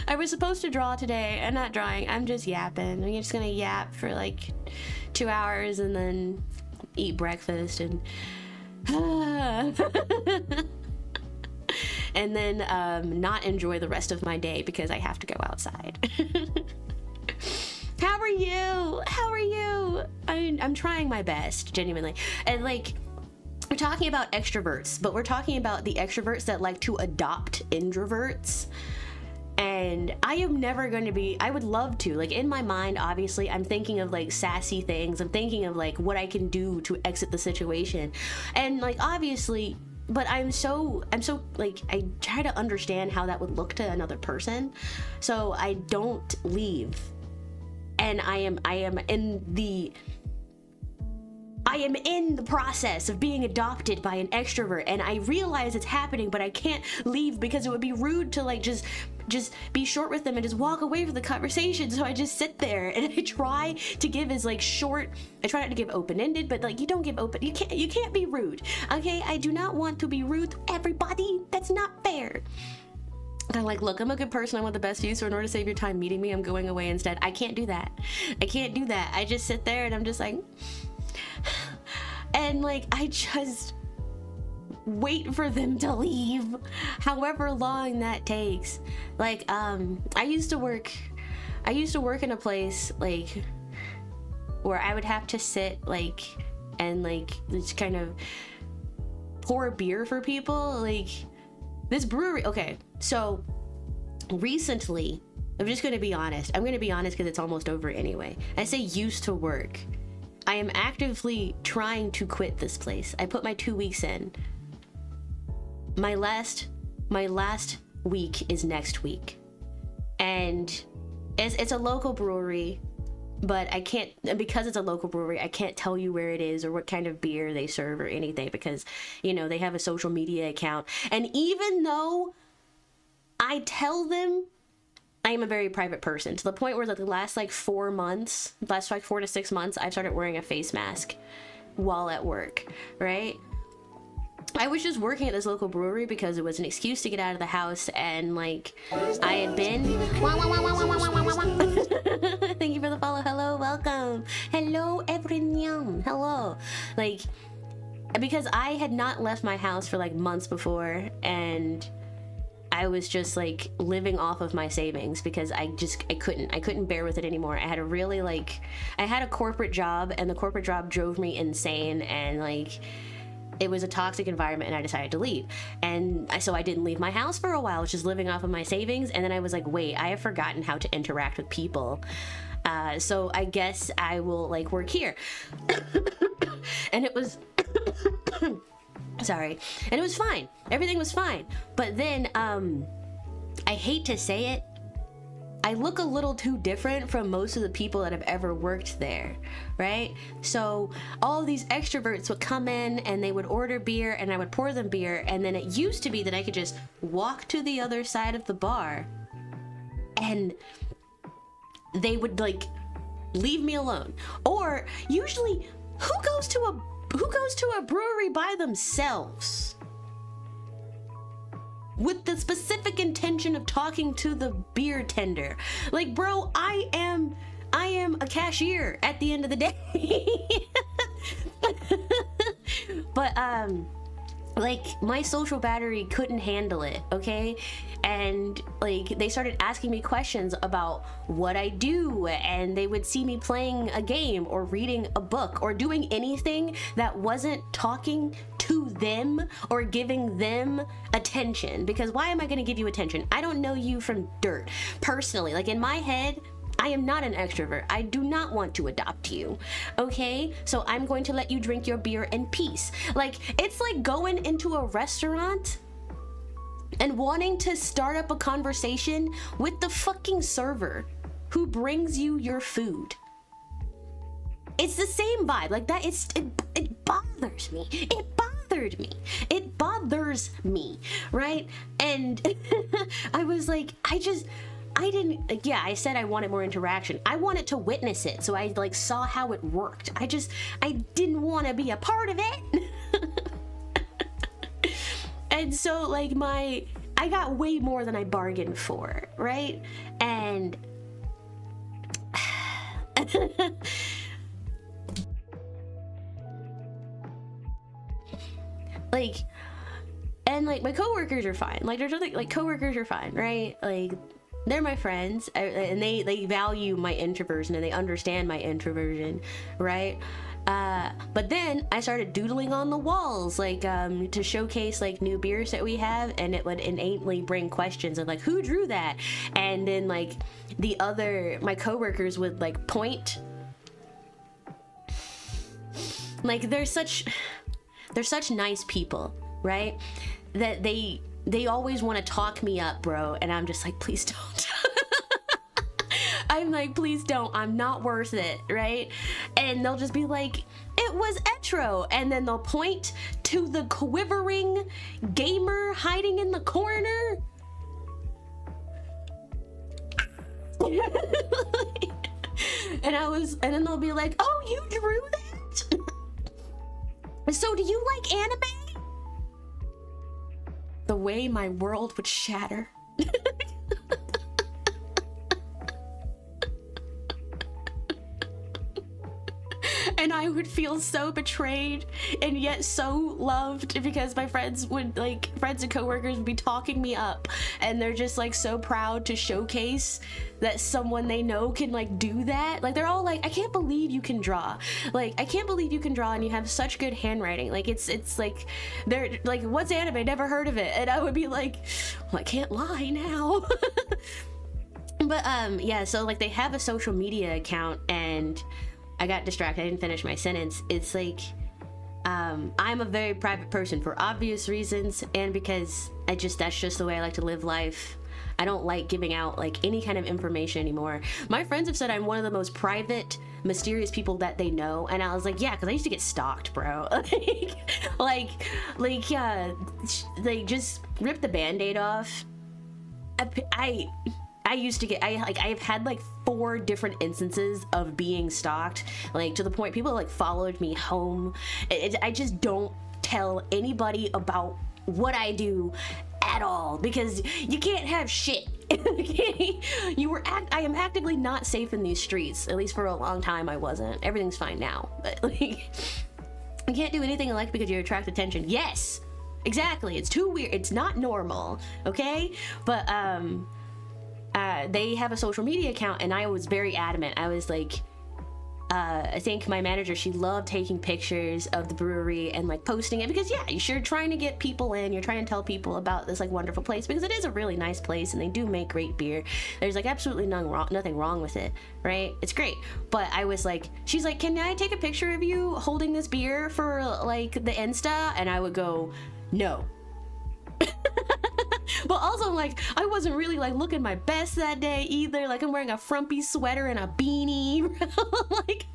I was supposed to draw today. I'm not drawing. I'm just yapping. I'm just gonna yap for like 2 hours and then eat breakfast and and then not enjoy the rest of my day because I have to go outside. How are you? How are you? I'm trying my best, genuinely. And like, we're talking about extroverts, but we're talking about the extroverts that like to adopt introverts. And I am never going to be, I would love to, like, in my mind, obviously, I'm thinking of like sassy things. I'm thinking of like what I can do to exit the situation. And like, obviously, but I'm so like, I try to understand how that would look to another person. So I don't leave. And I am in the process of being adopted by an extrovert, and I realize it's happening, but I can't leave because it would be rude to like just be short with them and just walk away from the conversation. So I just sit there and I try to give as like short, I try not to give open-ended, but like you don't give open, you can't be rude. Okay, I do not want to be rude to everybody. That's not fair. I'm like, look, I'm a good person. I want the best for you. So in order to save your time meeting me, I'm going away instead. I can't do that. I can't do that. I just sit there and I'm just like, and like, I just wait for them to leave, however long that takes. Like, I used to work in a place like where I would have to sit like and like just kind of pour beer for people. Like this brewery, okay, so recently, I'm just gonna be honest. I'm gonna be honest because it's almost over anyway. I say used to work. I am actively trying to quit this place. I put my 2 weeks in. My last week is next week. And it's a local brewery, but I can't, because it's a local brewery, I can't tell you where it is or what kind of beer they serve or anything because, you know, they have a social media account. And even though I tell them I am a very private person, to the point where like the last like 4 months, last like 4 to 6 months, I've started wearing a face mask while at work, right? I was just working at this local brewery because it was an excuse to get out of the house, and like I had been. Thank you for the follow. Hello, welcome. Hello, everyone. Hello. Like, because I had not left my house for like months before, and I was just like living off of my savings because I couldn't bear with it anymore. I had a corporate job, and the corporate job drove me insane, and like it was a toxic environment, and I decided to leave. And so I didn't leave my house for a while, just living off of my savings. And then I was like, wait, I have forgotten how to interact with people. So I guess I will like work here. And it was sorry. And it was fine. Everything was fine. But then, I hate to say it, I look a little too different from most of the people that have ever worked there, right? So all of these extroverts would come in and they would order beer, and I would pour them beer, and then it used to be that I could just walk to the other side of the bar and they would like leave me alone. Or usually who goes to a brewery by themselves with the specific intention of talking to the beer tender? Like, bro, I am a cashier at the end of the day. But like, my social battery couldn't handle it, okay? And like, they started asking me questions about what I do, and they would see me playing a game or reading a book or doing anything that wasn't talking to them or giving them attention. Because why am I going to give you attention? I don't know you from dirt. Personally, like, in my head, I am not an extrovert. I do not want to adopt you, okay? So I'm going to let you drink your beer in peace. Like, it's like going into a restaurant and wanting to start up a conversation with the fucking server who brings you your food. It's the same vibe. Like, that, it bothers me. It bothers me, right? And I was like, I said I wanted more interaction. I wanted to witness it, so I like saw how it worked. I didn't want to be a part of it. And so like I got way more than I bargained for, right? And my coworkers are fine. Like, there's nothing, like, coworkers are fine, right? Like, they're my friends, and they value my introversion and they understand my introversion, right? But then I started doodling on the walls, like, to showcase like new beers that we have, and it would innately bring questions of like, who drew that? And then like my coworkers would like point. Like, they're such nice people, right? That they always want to talk me up, bro, and I'm just like, please don't. I'm like, please don't, I'm not worth it, right? And they'll just be like, it was Etro, and then they'll point to the quivering gamer hiding in the corner. And then they'll be like, oh, you drew that? So do you like anime? The way my world would shatter. And I would feel so betrayed and yet so loved, because my friends and coworkers would be talking me up, and they're just like so proud to showcase that someone they know can like do that. Like, they're all like, I can't believe you can draw. Like, I can't believe you can draw and you have such good handwriting. Like, it's like, they're like, what's anime? Never heard of it. And I would be like, well, I can't lie now. But yeah, so like, they have a social media account, and I got distracted. I didn't finish my sentence. It's like, I'm a very private person for obvious reasons, and because that's just the way I like to live life. I don't like giving out like any kind of information anymore. My friends have said I'm one of the most private, mysterious people that they know, and I was like, yeah, because I used to get stalked, bro. like just rip the band-aid off. I used to get, I've had like 4 different instances of being stalked, like to the point people like followed me home. I just don't tell anybody about what I do at all, because you can't have shit. Okay? I am actively not safe in these streets. At least for a long time I wasn't. Everything's fine now, but like, you can't do anything in life because you attract attention. Yes, exactly. It's too weird. It's not normal. Okay? But they have a social media account, and I was very adamant. I was like, I think my manager, she loved taking pictures of the brewery and like posting it, because yeah, you're trying to get people in, you're trying to tell people about this like wonderful place, because it is a really nice place and they do make great beer. There's like absolutely nothing wrong with it, right? It's great. But I was like, she's like, can I take a picture of you holding this beer for like the Insta? And I would go, no. But also, like, I wasn't really like looking my best that day either. Like, I'm wearing a frumpy sweater and a beanie. Like,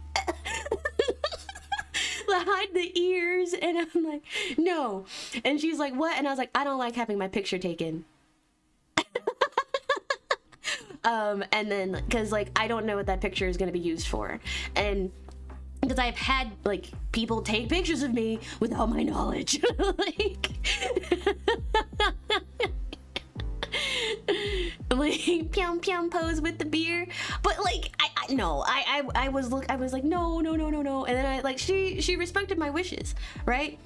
hide the ears. And I'm like, no. And she's like, what? And I was like, I don't like having my picture taken. And then, because like, I don't know what that picture is going to be used for. And because I've had like people take pictures of me without my knowledge. Like like pew pose with the beer, but like I was like no, and then I like she respected my wishes, right?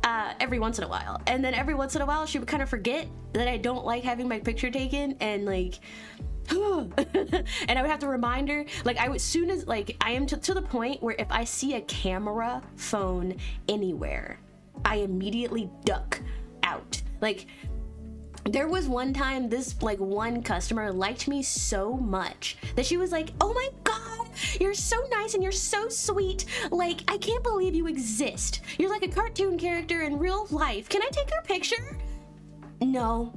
Every once in a while, and then every once in a while she would kind of forget that I don't like having my picture taken, and like and I would have to remind her. Like I would, as soon as like I am to the point where if I see a camera phone anywhere, I immediately duck out. Like there was one time this like one customer liked me so much that she was like, oh my god, you're so nice and you're so sweet, like I can't believe you exist, you're like a cartoon character in real life, can I take your picture? No.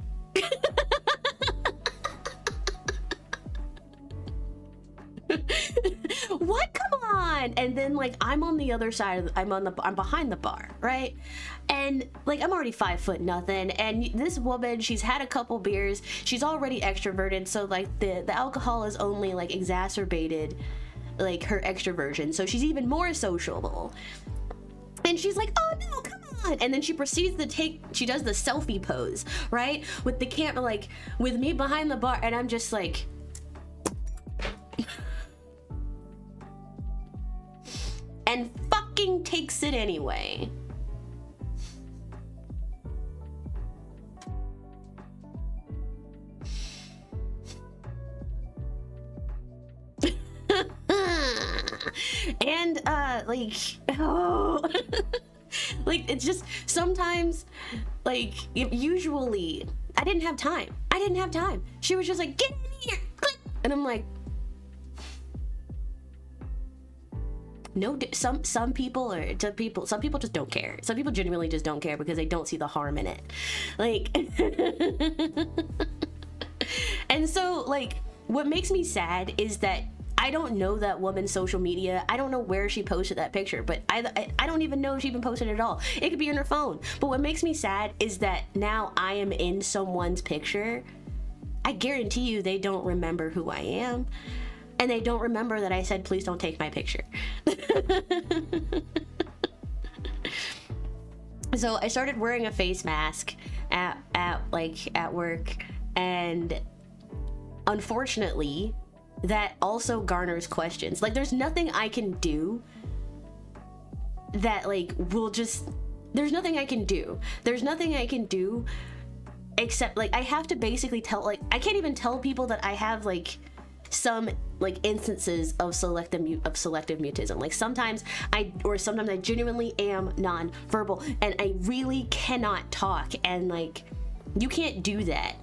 What? Come on. And then like I'm on the other side, I'm behind the bar, right? And like I'm already 5 foot nothing, and this woman, she's had a couple beers, she's already extroverted, so like the alcohol has only like exacerbated like her extroversion, so she's even more sociable. And she's like, oh no, come on. And then she proceeds to she does the selfie pose, right, with the camera, like with me behind the bar, and I'm just like and fucking takes it anyway. And like oh like it's just sometimes like usually I didn't have time. She was just like, get in here, click. And I'm like, no. Some people just don't care. Some people genuinely just don't care because they don't see the harm in it, like and so like what makes me sad is that I don't know that woman's social media. I don't know where she posted that picture, but I don't even know if she even posted it at all. It could be on her phone. But what makes me sad is that now I am in someone's picture. I guarantee you they don't remember who I am. And they don't remember that I said, please don't take my picture. So I started wearing a face mask at work, and unfortunately that also garners questions. Like there's nothing I can do that like will just, there's nothing I can do except like I have to basically tell, like I can't even tell people that I have like some like instances of selective mutism. Like sometimes I genuinely am non-verbal and I really cannot talk, and like you can't do that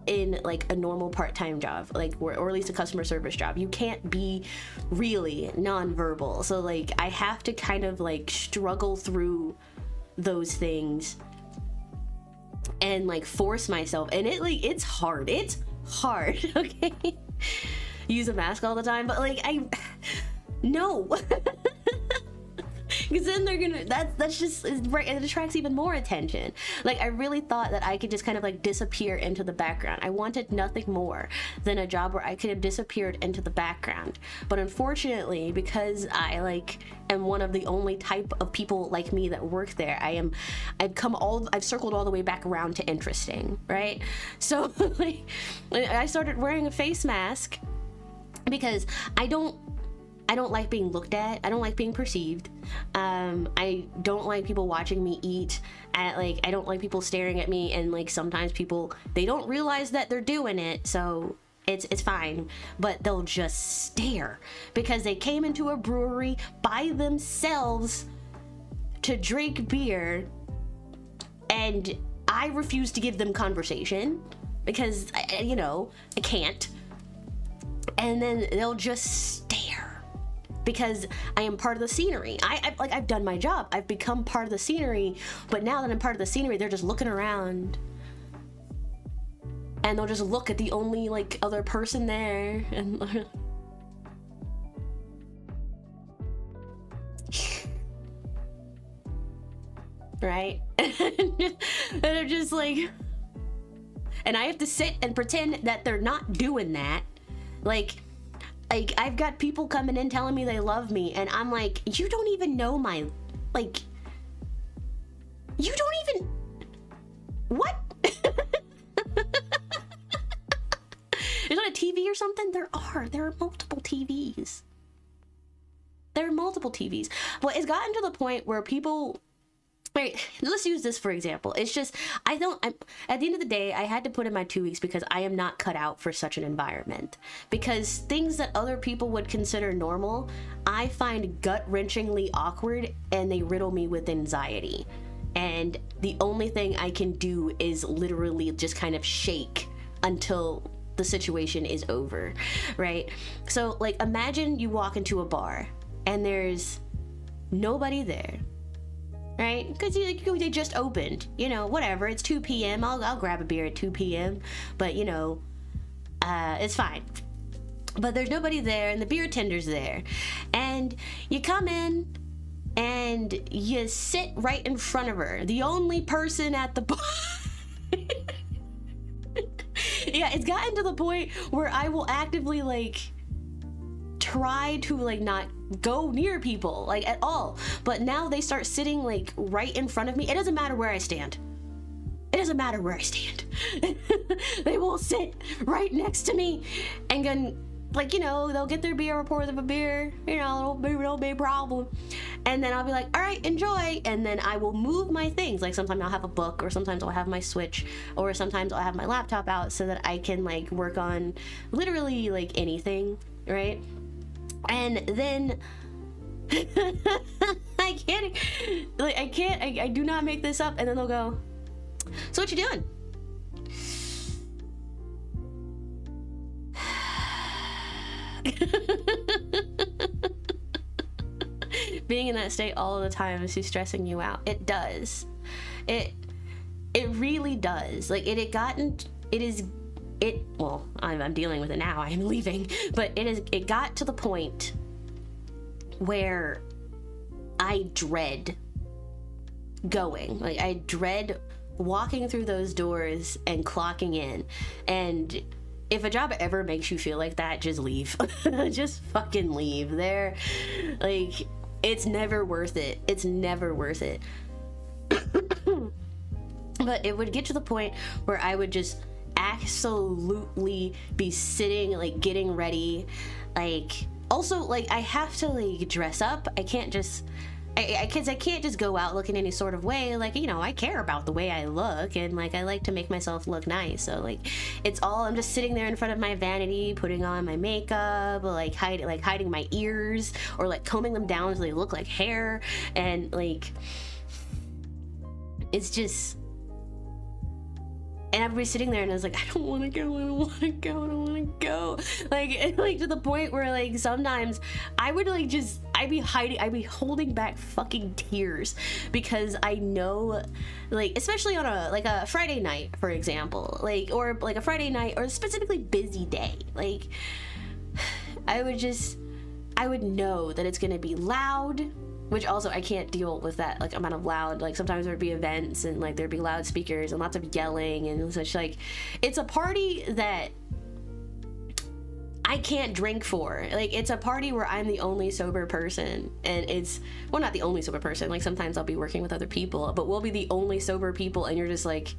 in like a normal part-time job, like or at least a customer service job. You can't be really non-verbal, so like I have to kind of like struggle through those things and like force myself, and it's hard okay. Use a mask all the time, but like no. Because then they're gonna, that's just right, it attracts even more attention. Like I really thought that I could just kind of like disappear into the background. I wanted nothing more than a job where I could have disappeared into the background. But unfortunately, because I like am one of the only type of people like me that work there, I've circled all the way back around to interesting, right? So like I started wearing a face mask because I don't like being looked at. I don't like being perceived. I don't like people watching me eat. I don't like people staring at me, and like sometimes people, they don't realize that they're doing it, so it's fine, but they'll just stare because they came into a brewery by themselves to drink beer, and I refuse to give them conversation because I can't. And then they'll just stare because I am part of the scenery. I've done my job. I've become part of the scenery, but now that I'm part of the scenery, they're just looking around. And they'll just look at the only like other person there, and right? And they're just like, and I have to sit and pretend that they're not doing that. Like Like, I've got people coming in telling me they love me, and I'm like, you don't even know my, like, you don't even, what? There's not a TV or something? There are multiple TVs. There are multiple TVs. But it's gotten to the point where people, right, let's use this for example. It's just, at the end of the day, I had to put in my 2 weeks because I am not cut out for such an environment. Because things that other people would consider normal, I find gut-wrenchingly awkward, and they riddle me with anxiety. And the only thing I can do is literally just kind of shake until the situation is over, right? So, like, imagine you walk into a bar and there's nobody there, right? Because they just opened, you know, whatever. It's 2 p.m. I'll grab a beer at 2 p.m. But, you know, it's fine. But there's nobody there, and the beer tender's there. And you come in and you sit right in front of her. The only person at the bar. Yeah, it's gotten to the point where I will actively, like, try to, like, not go near people, like, at all. But now they start sitting, like, right in front of me. It doesn't matter where I stand. It doesn't matter where I stand. They will sit right next to me and then, like, you know, they'll get their beer or pour them a beer, you know, no big problem. And then I'll be like, all right, enjoy. And then I will move my things. Like, sometimes I'll have a book, or sometimes I'll have my Switch, or sometimes I'll have my laptop out so that I can, like, work on literally, like, anything, right? And then I do not make this up. And then they'll go, so what you doing? Being in that state all the time is stressing you out. It does. It really does. Like, well, I'm dealing with it now. I'm leaving, but it got to the point where I dread going. Like, I dread walking through those doors and clocking in. And if a job ever makes you feel like that, just leave. Just fucking leave. There, like, it's never worth it. It's never worth it. But it would get to the point where I would just absolutely be sitting, like, getting ready. Like, also, like, I have to, like, dress up. I can't just, I can't just go out looking any sort of way. Like, you know, I care about the way I look, and, like, I like to make myself look nice. So, like, I'm just sitting there in front of my vanity, putting on my makeup, like hiding my ears, or, like, combing them down so they look like hair. And, like, it's just, and everybody's sitting there, and I was like, I don't want to go, I don't want to go, I don't want to go. Like, to the point where, like, sometimes I would, like, I'd be holding back fucking tears, because I know, like, especially on a Friday night, for example, like, or, like, a Friday night, or a specifically busy day, like, I would know that it's gonna be loud, which also I can't deal with that, like, amount of loud. Like, sometimes there'd be events and, like, there'd be loudspeakers and lots of yelling and such. Like, it's a party that I can't drink for. Like, it's a party where I'm the only sober person, and it's, well, not the only sober person. Like, sometimes I'll be working with other people, but we'll be the only sober people, and you're just, like,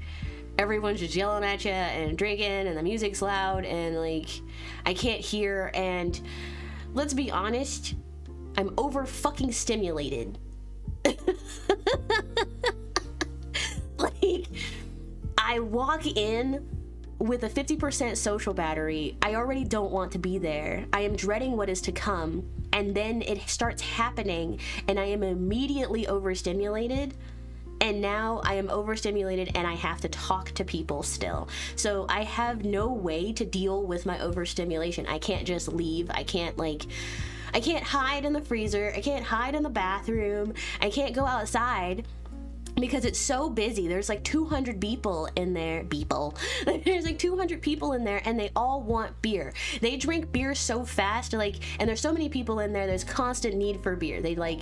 everyone's just yelling at you and drinking, and the music's loud, and, like, I can't hear. And let's be honest, I'm over fucking stimulated. Like, I walk in with a 50% social battery. I already don't want to be there. I am dreading what is to come, and then it starts happening, and I am immediately overstimulated. And now I am overstimulated, and I have to talk to people still. So I have no way to deal with my overstimulation. I can't just leave. I can't hide in the freezer. I can't hide in the bathroom. I can't go outside because it's so busy. There's like 200 people in there. There's like 200 people in there, and they all want beer. They drink beer so fast, like, and there's so many people in there, there's constant need for beer. They, like,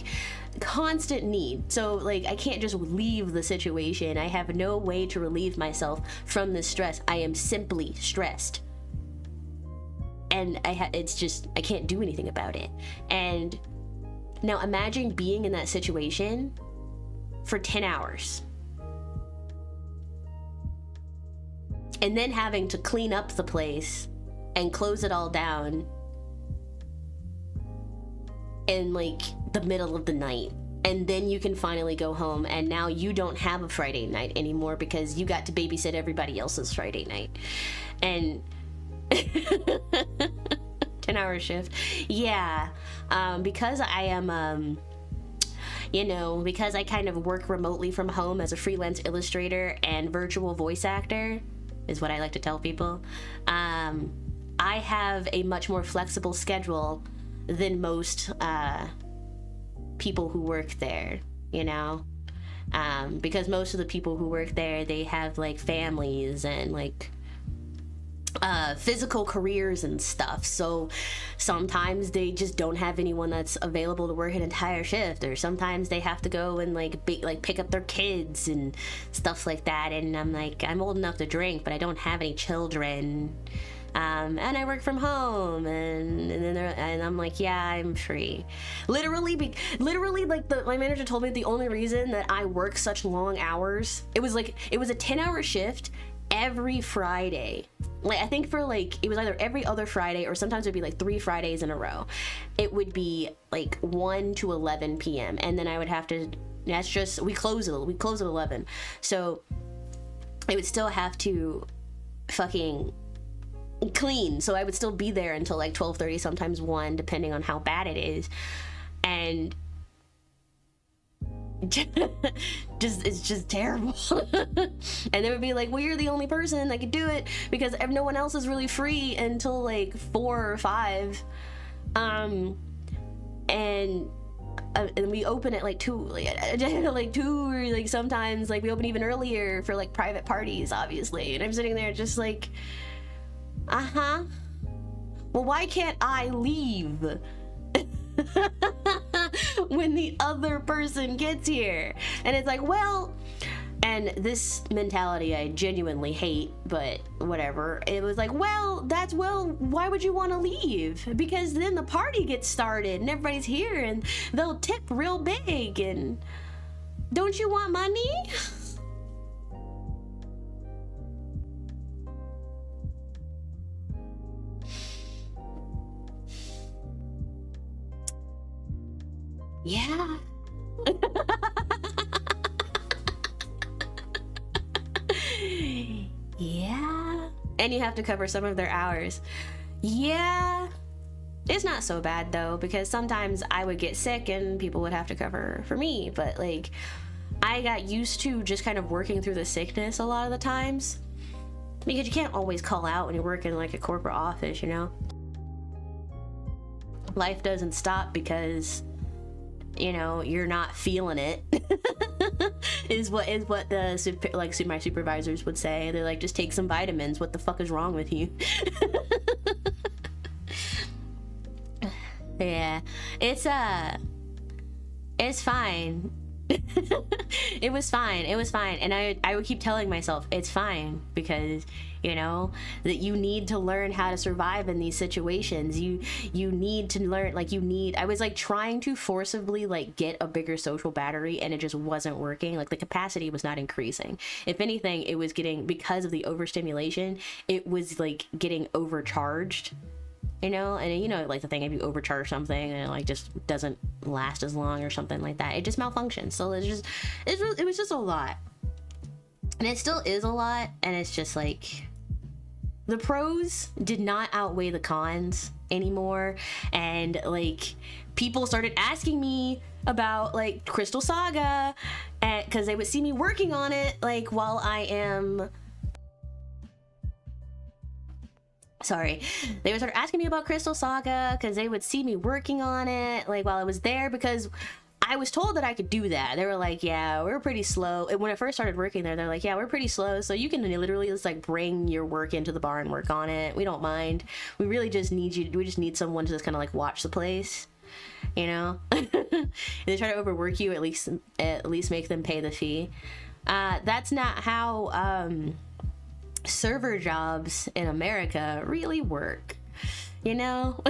constant need. So, like, I can't just leave the situation. I have no way to relieve myself from this stress. I am simply stressed. and it's just, I can't do anything about it. And now imagine being in that situation for 10 hours and then having to clean up the place and close it all down in like the middle of the night. And then you can finally go home, and now you don't have a Friday night anymore because you got to babysit everybody else's Friday night. And 10-hour shift. Yeah. Because I am, because I kind of work remotely from home as a freelance illustrator and virtual voice actor, is what I like to tell people. I have a much more flexible schedule than most people who work there, because most of the people who work there, they have like families and like physical careers and stuff, so sometimes they just don't have anyone that's available to work an entire shift, or sometimes they have to go and pick up their kids and stuff like that. And I'm like, I'm old enough to drink, but I don't have any children, and I work from home, and I'm like, yeah, I'm free. Literally, like my manager told me the only reason that I work such long hours, it was a 10-hour shift every Friday. Like, I think for like, it was either every other Friday, or sometimes it'd be like 3 Fridays in a row. It would be like 1 to 11 p.m. and then I would have to, that's just, we close at 11, so I would still have to fucking clean, so I would still be there until like 12:30, sometimes 1, depending on how bad it is. And it's just terrible. And they would be like, well, you're the only person that could do it because no one else is really free until like 4 or 5, and we open at like 2, like 2, or like sometimes like we open even earlier for like private parties, obviously. And I'm sitting there just like, well, why can't I leave when the other person gets here? And it's like, well, and this mentality I genuinely hate, but whatever. It was like, well, why would you want to leave? Because then the party gets started and everybody's here and they'll tip real big, and don't you want money? Yeah. Yeah. And you have to cover some of their hours. Yeah. It's not so bad though, because sometimes I would get sick and people would have to cover for me. But like, I got used to just kind of working through the sickness a lot of the times, because you can't always call out when you're working in like a corporate office, Life doesn't stop because you're not feeling it. is what the my supervisors would say. They're like, just take some vitamins. What the fuck is wrong with you? Yeah, it's fine. It was fine, and I would keep telling myself it's fine, because that you need to learn how to survive in these situations. You need to learn, I was like trying to forcibly like get a bigger social battery, and it just wasn't working. Like the capacity was not increasing. If anything, it was getting, because of the overstimulation, it was like getting overcharged. And like the thing, if you overcharge something and it like just doesn't last as long or something like that, it just malfunctions. So it was just a lot, and it still is a lot. And it's just like, the pros did not outweigh the cons anymore. And like, people started asking me about like Crystal Saga, because they would see me working on it like while I am they would start asking me about Crystal Saga because they would see me working on it like while I was there, because I was told that I could do that. They were like, yeah, we're pretty slow. And when I first started working there, they're like, yeah, we're pretty slow, so you can literally just like bring your work into the bar and work on it. We don't mind. We really just need we just need someone to just kind of like watch the place, They try to overwork you, at least make them pay the fee. That's not how server jobs in America really work. you know?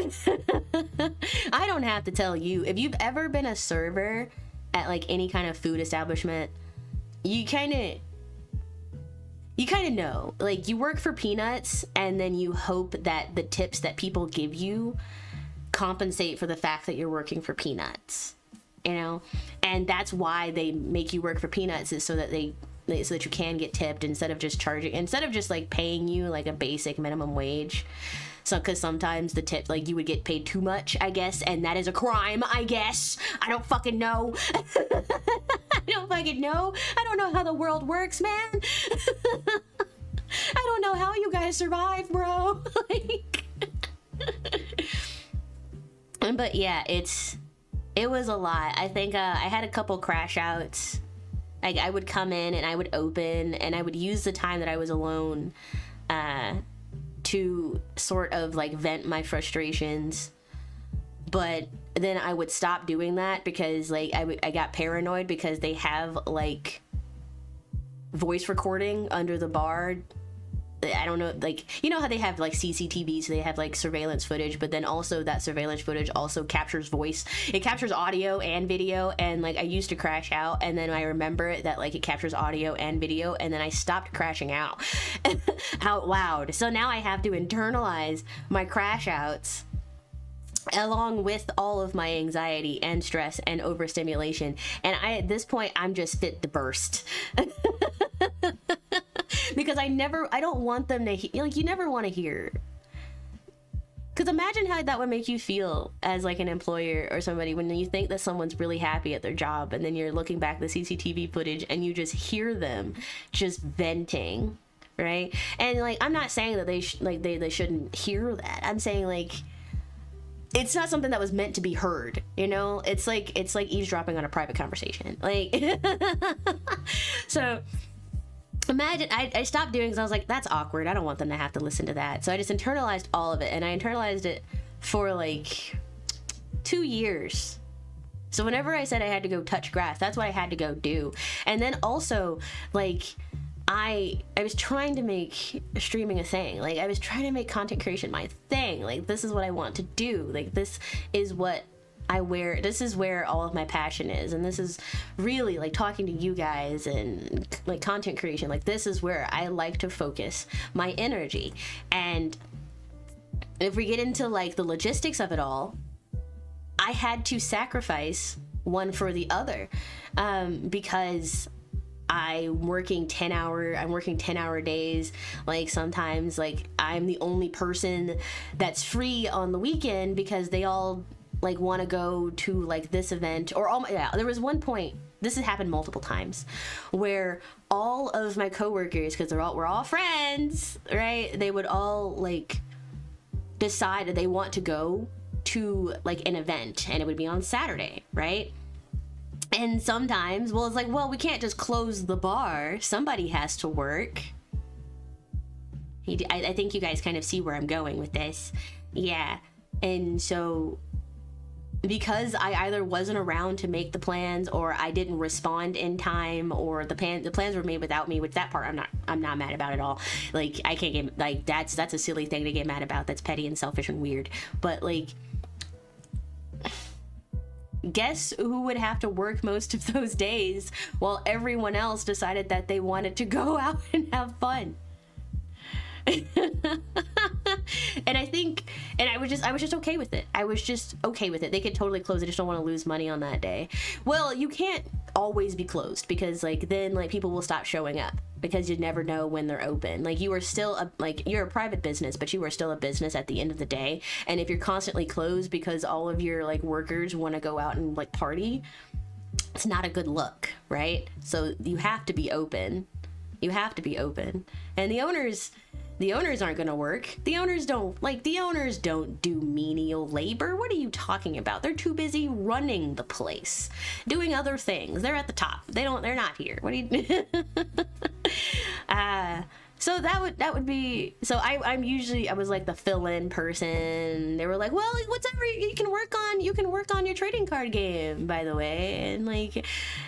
I don't have to tell you. If you've ever been a server at like any kind of food establishment, you kind of know. Like, you work for peanuts, and then you hope that the tips that people give you compensate for the fact that you're working for peanuts, you know? And that's why they make you work for peanuts, is so that so that you can get tipped instead of just like paying you like a basic minimum wage. So, because sometimes the tip, like, you would get paid too much, I guess, and that is a crime, I guess. I don't fucking know. I don't fucking know. I don't know how the world works, man. I don't know how you guys survive, bro. Like, but yeah, it was a lot. I think I had a couple crash outs. Like, I would come in and I would open, and I would use the time that I was alone to sort of like vent my frustrations. But then I would stop doing that because like I got paranoid, because they have like voice recording under the bar. I don't know, like, you know how they have like CCTV, so they have like surveillance footage, but then also that surveillance footage also captures voice. It captures audio and video, and like I used to crash out, and then I remember that like it captures audio and video, and then I stopped crashing out out loud. So now I have to internalize my crash outs along with all of my anxiety and stress and overstimulation, and at this point I'm just fit to burst. Because I don't want them to like, you never want to hear, because imagine how that would make you feel as like an employer or somebody when you think that someone's really happy at their job, and then you're looking back at the CCTV footage and you just hear them just venting, right? And like, I'm not saying that they shouldn't hear that. I'm saying like, it's not something that was meant to be heard, you know? It's like eavesdropping on a private conversation, like. So imagine, I stopped doing, because I was like, that's awkward, I don't want them to have to listen to that. So I just internalized all of it, and I internalized it for like 2 years. So whenever I said I had to go touch grass, that's what I had to go do. And then also, like, I was trying to make streaming a thing. Like, I was trying to make content creation my thing. Like, this is what I want to do. Like, this is what this is where all of my passion is, and this is really like talking to you guys and like content creation. Like, this is where I like to focus my energy. And if we get into like the logistics of it all, I had to sacrifice one for the other, because I'm working 10-hour days. Like, sometimes like I'm the only person that's free on the weekend because they all like want to go to like this event, or there was one point, this has happened multiple times, where all of my coworkers, because we're all friends, right? They would all like decide that they want to go to like an event, and it would be on Saturday, right? And sometimes, well, it's like, well, we can't just close the bar. Somebody has to work. I think you guys kind of see where I'm going with this. Yeah. And so, because I either wasn't around to make the plans, or I didn't respond in time, or the plans were made without me, which that part I'm not mad about at all. Like, I can't get, like, that's a silly thing to get mad about. That's petty and selfish and weird. But like, guess who would have to work most of those days while everyone else decided that they wanted to go out and have fun? And I was just okay with it. I was just okay with it. They could totally close. I just don't want to lose money on that day. Well, you can't always be closed, because like then like people will stop showing up, because you never know when they're open. Like, you are still you're a private business, but you are still a business at the end of the day. And if you're constantly closed because all of your like workers want to go out and like party, it's not a good look, right? So you have to be open. And the owners aren't going to work. The owners don't do menial labor. What are you talking about? They're too busy running the place, doing other things. They're at the top. They're not here. What do you so that would be, so I was like the fill-in person. They were like, well, whatever, you can work on your trading card game, by the way,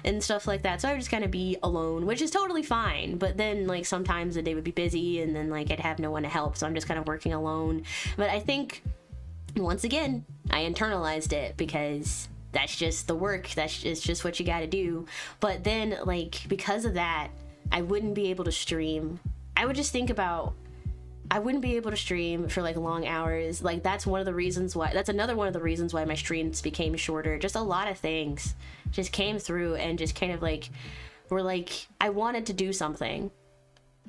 and stuff like that. So I would just kind of be alone, which is totally fine. But then like sometimes the day would be busy, and then like I'd have no one to help, so I'm just kind of working alone. But I think Once again, I internalized it because that's just the work. It's just what you got to do. But then, like, because of that, I wouldn't be able to stream. I would just think about, I wouldn't be able to stream for like long hours. Like, that's one of the reasons why, that's another one of the reasons why my streams became shorter. Just a lot of things just came through and just kind of like, were like, I wanted to do something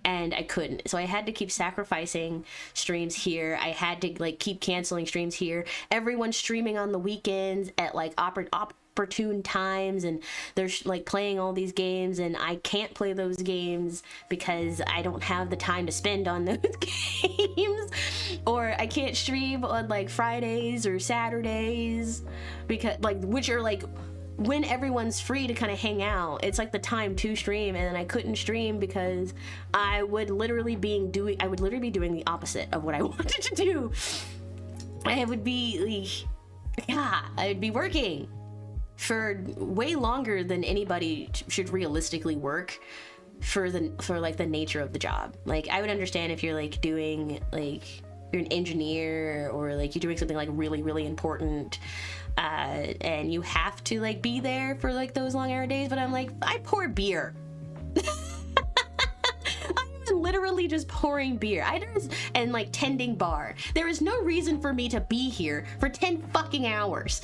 and I couldn't. So I had to keep sacrificing streams here. I had to like keep canceling streams here. Everyone's streaming on the weekends at like opportune times, and they're like playing all these games, and I can't play those games because I don't have the time to spend on those games. Or I can't stream on like Fridays or Saturdays because like, which are like when everyone's free to kind of hang out. It's like the time to stream, and then I couldn't stream because I would literally be doing the opposite of what I wanted to do. I would be I'd be working for way longer than anybody should realistically work for like the nature of the job. Like, I would understand if you're like doing like, you're an engineer or like you're doing something like really, really important, and you have to like be there for like those long hour days. But I'm like, I pour beer. I'm literally just pouring beer. And like tending bar. There is no reason for me to be here for 10 fucking hours.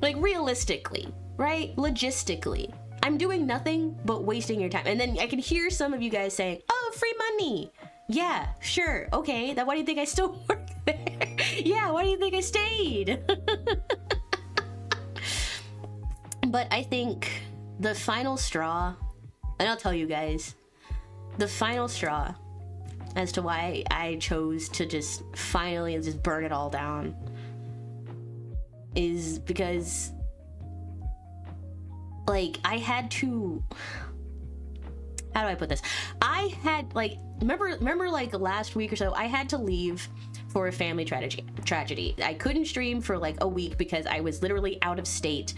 Like, realistically, right? Logistically, I'm doing nothing but wasting your time. And then I can hear some of you guys saying, oh, free money. Yeah, sure. Okay. Then why do you think I still work there? Yeah. Why do you think I stayed? But I think the final straw, and I'll tell you guys, the final straw as to why I chose to just finally just burn it all down is because, like, I had to, how do I put this? I had, like, remember like last week or so, I had to leave for a family tragedy. I couldn't stream for like a week because I was literally out of state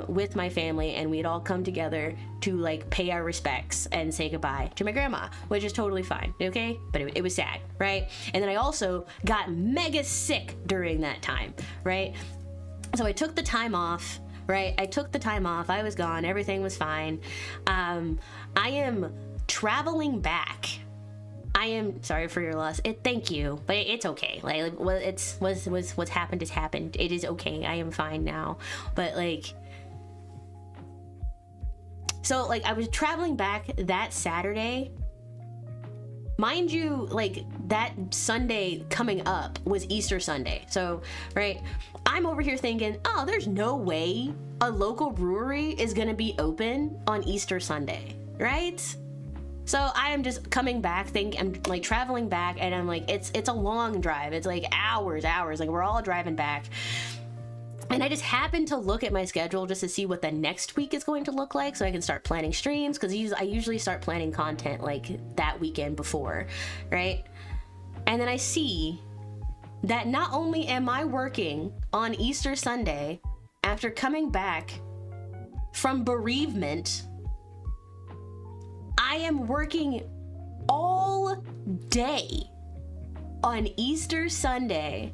with my family, and we'd all come together to like pay our respects and say goodbye to my grandma, which is totally fine, okay? But it was sad, right? And then I also got mega sick during that time, right? So I took the time off, right? I took the time off. I was gone. Everything was fine. I am traveling back. I am sorry for your loss. Thank you, but it's okay. Like, well, what's happened has happened. It is okay. I am fine now. But like, so like, I was traveling back that Saturday. Mind you, like, that Sunday coming up was Easter Sunday. So, right, I'm over here thinking, oh, there's no way a local brewery is gonna be open on Easter Sunday, right? So I am just coming back, I'm like traveling back, and I'm like, it's a long drive. It's like hours, like we're all driving back. And I just happened to look at my schedule just to see what the next week is going to look like, so I can start planning streams, because I usually start planning content like that weekend before, right? And then I see that not only am I working on Easter Sunday after coming back from bereavement, I am working all day on Easter Sunday.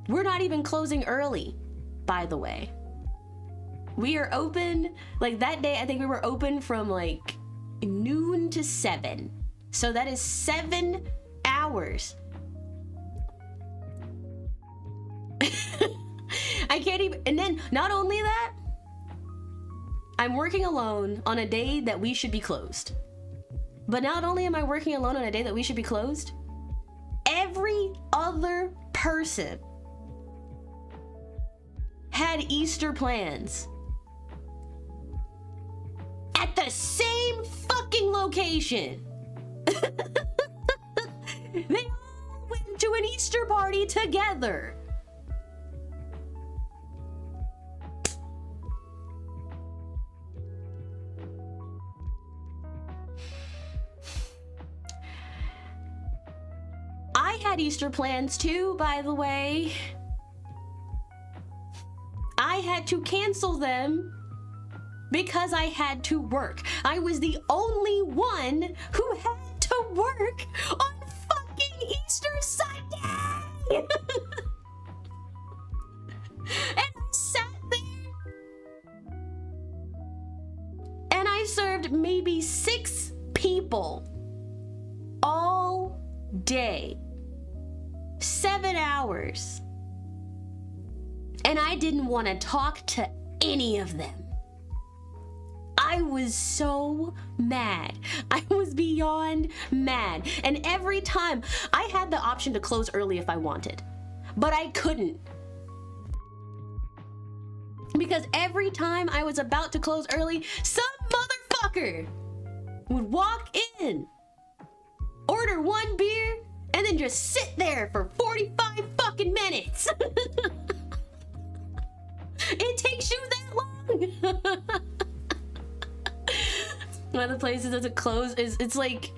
We're not even closing early, by the way. We are open, like that day, I think we were open from like noon to 7. So that is 7 hours. I can't even, and then not only that, I'm working alone on a day that we should be closed. But not only am I working alone on a day that we should be closed, every other person had Easter plans at the same fucking location. They all went to an Easter party together. I had Easter plans too, by the way. I had to cancel them because I had to work. I was the only one who had to work on And I sat there and I served maybe 6 people all day, 7 hours, and I didn't want to talk to any of them. I was so mad. I was beyond mad. And every time I had the option to close early if I wanted, but I couldn't. Because every time I was about to close early, some motherfucker would walk in, order 1 beer, and then just sit there for 45 fucking minutes. It takes you that long. One of the places that's close is, it's like,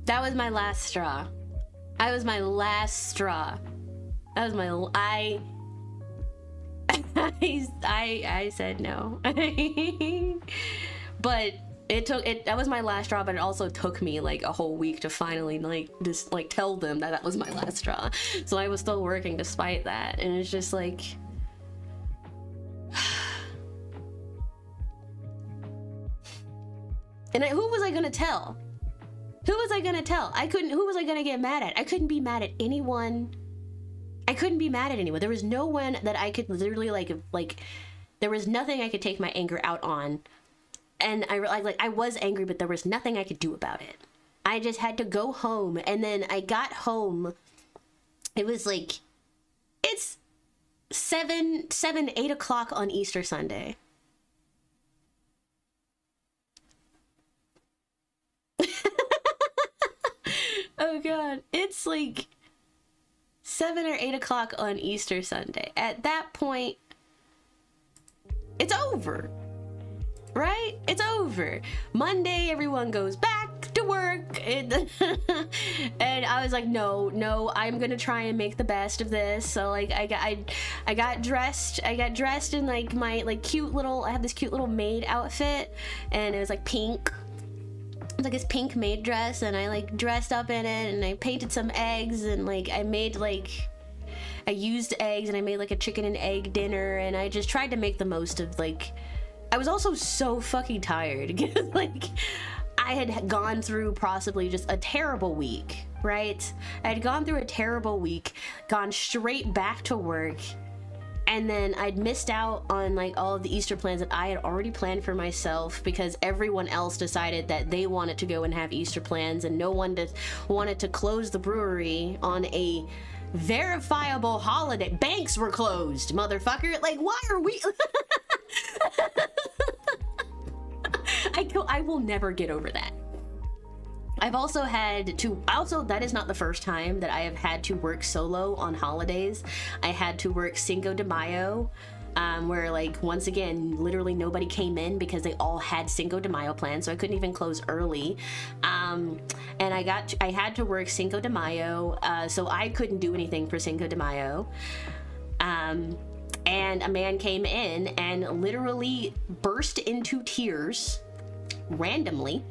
that was my last straw. That was my last straw. That was my, I said no. But that was my last straw, but it also took me like a whole week to finally like just like tell them that was my last straw. So I was still working despite that, and it's just like, and who was I gonna tell? Who was I gonna tell? Who was I gonna get mad at? I couldn't be mad at anyone. I couldn't be mad at anyone. There was no one that I could literally like, there was nothing I could take my anger out on. And I realized, like, I was angry, but there was nothing I could do about it. I just had to go home. And then I got home. It was like, it's 8 o'clock on Easter Sunday. Oh God. It's like 7 or 8 o'clock on Easter Sunday. At that point, it's over. Right? It's over. Monday, everyone goes back to work. And I was like, no, I'm gonna try and make the best of this. So like, I got dressed in like my like cute little, I had this cute little maid outfit, and it was like pink. It was like this pink maid dress, and I like dressed up in it, and I painted some eggs, and like I used eggs, and I made like a chicken and egg dinner, and I just tried to make the most of like, I was also so fucking tired because like I had gone through possibly just a terrible week, right? I had gone through a terrible week, gone straight back to work, and then I'd missed out on like all of the Easter plans that I had already planned for myself because everyone else decided that they wanted to go and have Easter plans, and no one wanted to close the brewery on a verifiable holiday. Banks were closed, motherfucker. Like, why are we... I will never get over that. I've also had to, that is not the first time that I have had to work solo on holidays. I had to work Cinco de Mayo, where like, once again, literally nobody came in because they all had Cinco de Mayo plans, so I couldn't even close early. And I had to work Cinco de Mayo, so I couldn't do anything for Cinco de Mayo. And a man came in and literally burst into tears randomly.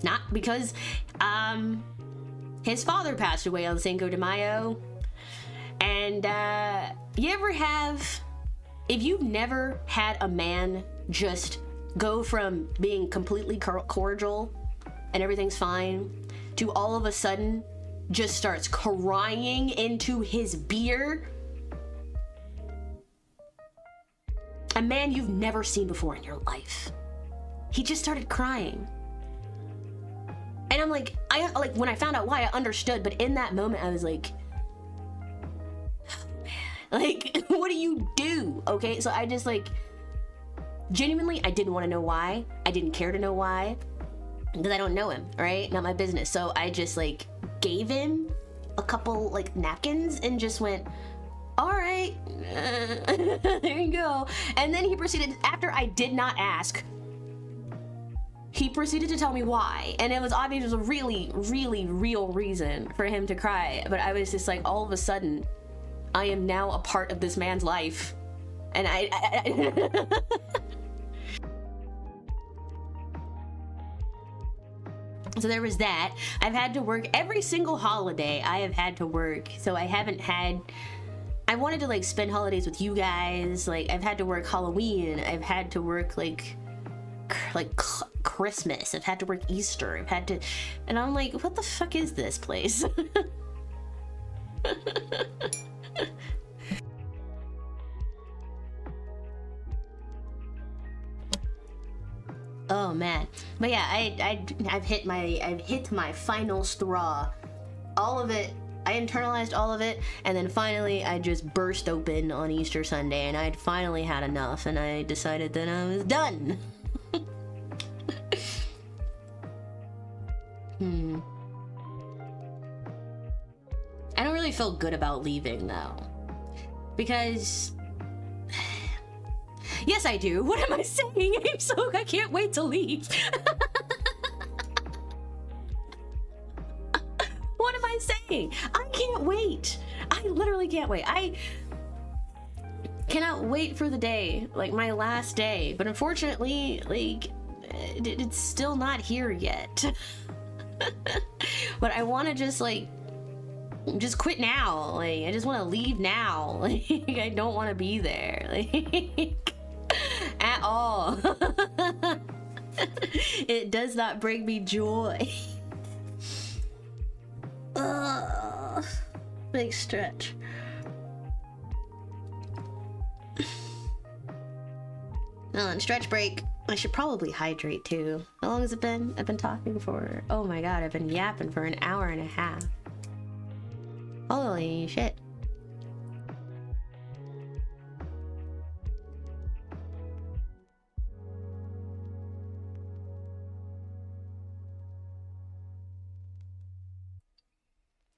Not because his father passed away on Cinco de Mayo. And you ever have, if you've never had a man just go from being completely cordial and everything's fine to all of a sudden just starts crying into his beer? A man you've never seen before in your life. He just started crying. And I'm like, when I found out why, I understood, but in that moment I was like, oh, man, like, what do you do? Okay, so I just like, genuinely, I didn't want to know why. I didn't care to know why, because I don't know him, right? Not my business. So I just like gave him a couple like napkins and just went, all right, there you go. And then he proceeded, after I did not ask, he proceeded to tell me why. And it was obvious, it was a really, really real reason for him to cry. But I was just like, all of a sudden, I am now a part of this man's life. And So there was that. I've had to work every single holiday. I have had to work, so I haven't had. I wanted to like spend holidays with you guys. Like I've had to work Halloween. I've had to work like Christmas. I've had to work Easter. I've had to, and I'm like, what the fuck is this place? Oh man, but yeah, I've hit my final straw. All of it, I internalized all of it, and then finally I just burst open on Easter Sunday, and I'd finally had enough, and I decided that I was done. I don't really feel good about leaving though, because yes, I do. What am I saying? I can't wait to leave. What am I saying? I can't wait. I literally can't wait. I cannot wait for the day, like my last day. But unfortunately, like, it's still not here yet. But I want to just quit now. Like, I just want to leave now. Like, I don't want to be there. Like, at all. It does not bring me joy. Big stretch. And stretch break. I should probably hydrate too. How long has it been? I've been talking for, oh my god, I've been yapping for an hour and a half. Holy shit.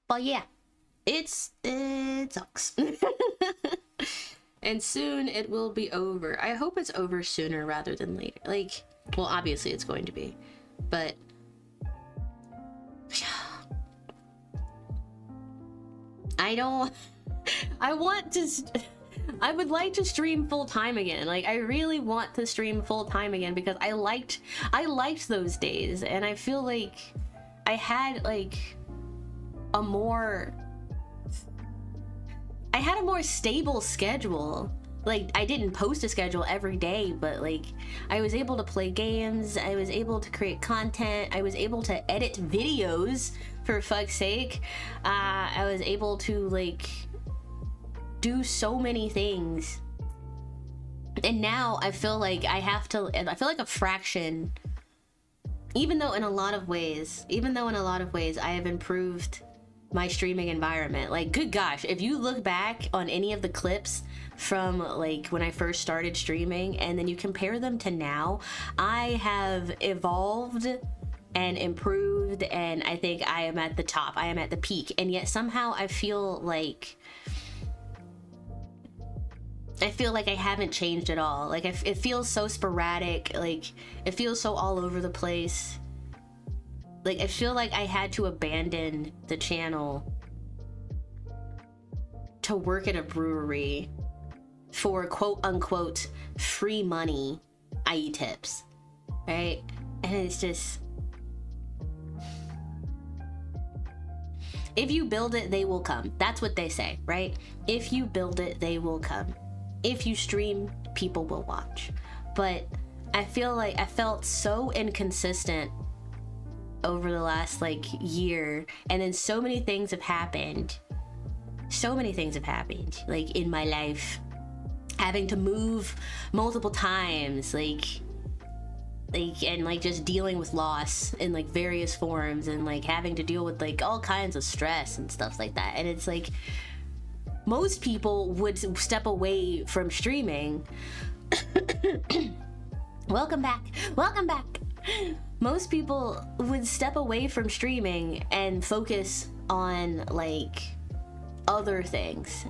But yeah, it sucks. And soon it will be over. I hope it's over sooner rather than later. Like, well, obviously it's going to be, but I would like to stream full time again. Like, I really want to stream full time again because I liked those days, and I feel like I had like a more stable schedule. Like, I didn't post a schedule every day, but like I was able to play games, I was able to create content, I was able to edit videos, for fuck's sake. I was able to like do so many things, and now I feel like I feel like a fraction, even though in a lot of ways I have improved my streaming environment. Like, good gosh, if you look back on any of the clips from like when I first started streaming and then you compare them to now, I have evolved and improved, and I think I am at the top, I am at the peak, and yet somehow I feel like I haven't changed at all. Like, it feels so sporadic, like it feels so all over the place. Like, I feel like I had to abandon the channel to work at a brewery for quote unquote free money, i.e. tips, right? And it's just, if you build it, they will come. That's what they say, right? If you build it, they will come. If you stream, people will watch. But I feel like I felt so inconsistent over the last like year, and then so many things have happened like in my life, having to move multiple times, like and like just dealing with loss in like various forms, and like having to deal with like all kinds of stress and stuff like that. And it's like, most people would step away from streaming. Welcome back. Most people would step away from streaming and focus on like other things.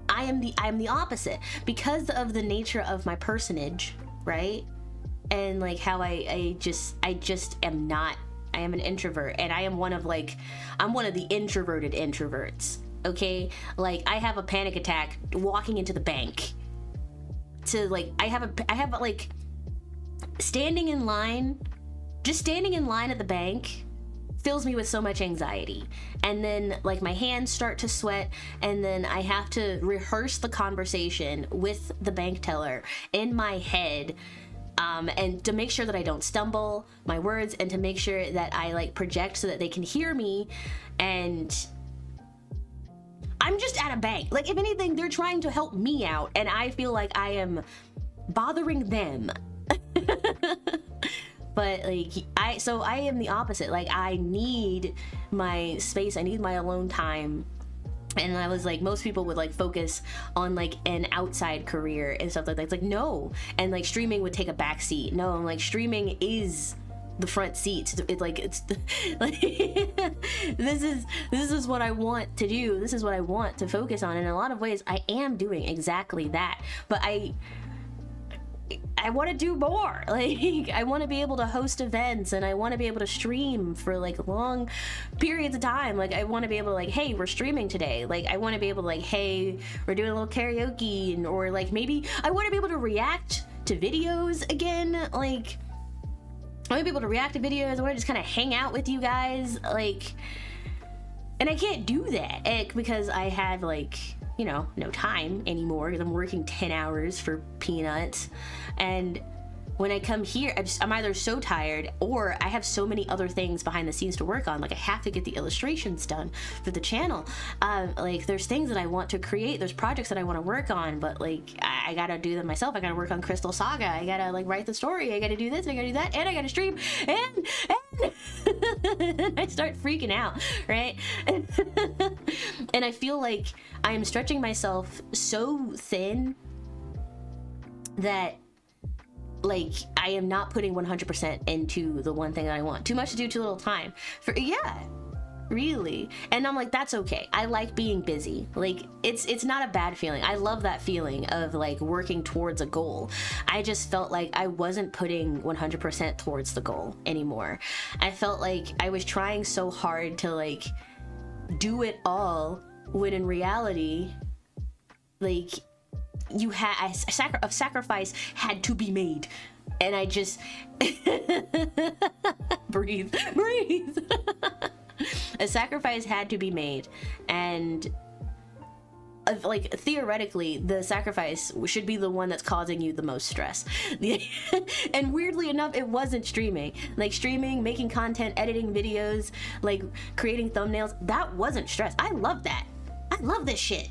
I am the opposite, because of the nature of my personage, right? And like how I just am not, I am an introvert, and I'm one of the introverted introverts. Okay, like I have a panic attack walking into the bank. To like, I have like standing in line at the bank fills me with so much anxiety. And then like my hands start to sweat, and then I have to rehearse the conversation with the bank teller in my head, and to make sure that I don't stumble my words, and to make sure that I like project so that they can hear me. And I'm just at a bank. Like, if anything, they're trying to help me out, and I feel like I am bothering them. But like I am the opposite. Like, I need my space, I need my alone time. And I was like, most people would like focus on like an outside career and stuff like that. It's like, no. And like streaming would take a back seat. No, I'm like, streaming is the front seat. It's like, it's like this is what I want to do. This is what I want to focus on. And in a lot of ways I am doing exactly that. But I want to do more. Like, I want to be able to host events, and I want to be able to stream for like long periods of time. Like, I want to be able to like, hey, we're streaming today. Like, I want to be able to like, hey, we're doing a little karaoke, or like maybe I want to be able to react to videos again. Like, I want to be able to react to videos. I want to just kind of hang out with you guys. Like, and I can't do that because I have like, you know, no time anymore because I'm working 10 hours for peanuts. And when I come here, I'm either so tired, or I have so many other things behind the scenes to work on. Like, I have to get the illustrations done for the channel. Like, there's things that I want to create, there's projects that I want to work on, but like I gotta do them myself. I gotta work on Crystal Saga, I gotta like write the story, I gotta do this, I gotta do that, and I gotta stream, and I start freaking out, right? And I feel like I am stretching myself so thin that like I am not putting 100% into the one thing that I want. Too much to do, too little time. Really. And I'm like, that's okay. I like being busy. Like, it's not a bad feeling. I love that feeling of like working towards a goal. I just felt like I wasn't putting 100% towards the goal anymore. I felt like I was trying so hard to like do it all, when in reality, like, a sacrifice had to be made. And I just breathe. A sacrifice had to be made, and like theoretically the sacrifice should be the one that's causing you the most stress. And weirdly enough, it wasn't streaming. Like, streaming, making content, editing videos, like creating thumbnails, that wasn't stress. I love that. I love this shit.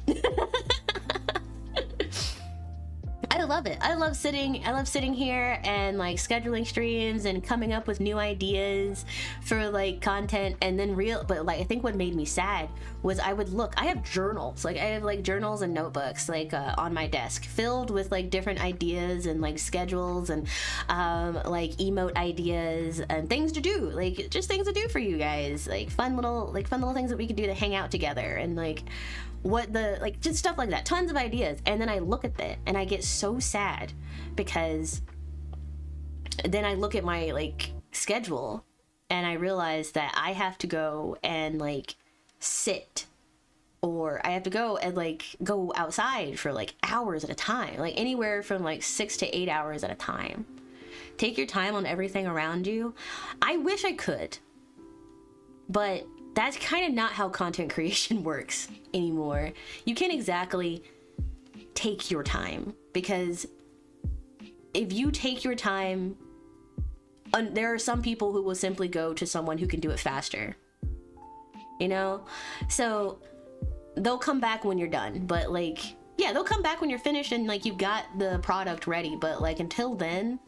I love it. I love sitting here and like scheduling streams and coming up with new ideas for like content. And then but like, I think what made me sad was I have journals. Like, I have like journals and notebooks like on my desk filled with like different ideas and like schedules and like emote ideas and things to do, like just things to do for you guys, like fun little things that we could do to hang out together, and like just stuff like that, tons of ideas. And then I look at that and I get so sad, because then I look at my like schedule and I realize that I have to go and like sit, or I have to go and like go outside for like hours at a time, like anywhere from like 6 to 8 hours at a time. Take your time on everything around you. I wish I could, but that's kind of not how content creation works anymore. You can't exactly take your time, because if you take your time, there are some people who will simply go to someone who can do it faster, you know? So they'll come back when you're done, but like, yeah, they'll come back when you're finished and like you've got the product ready, but like until then,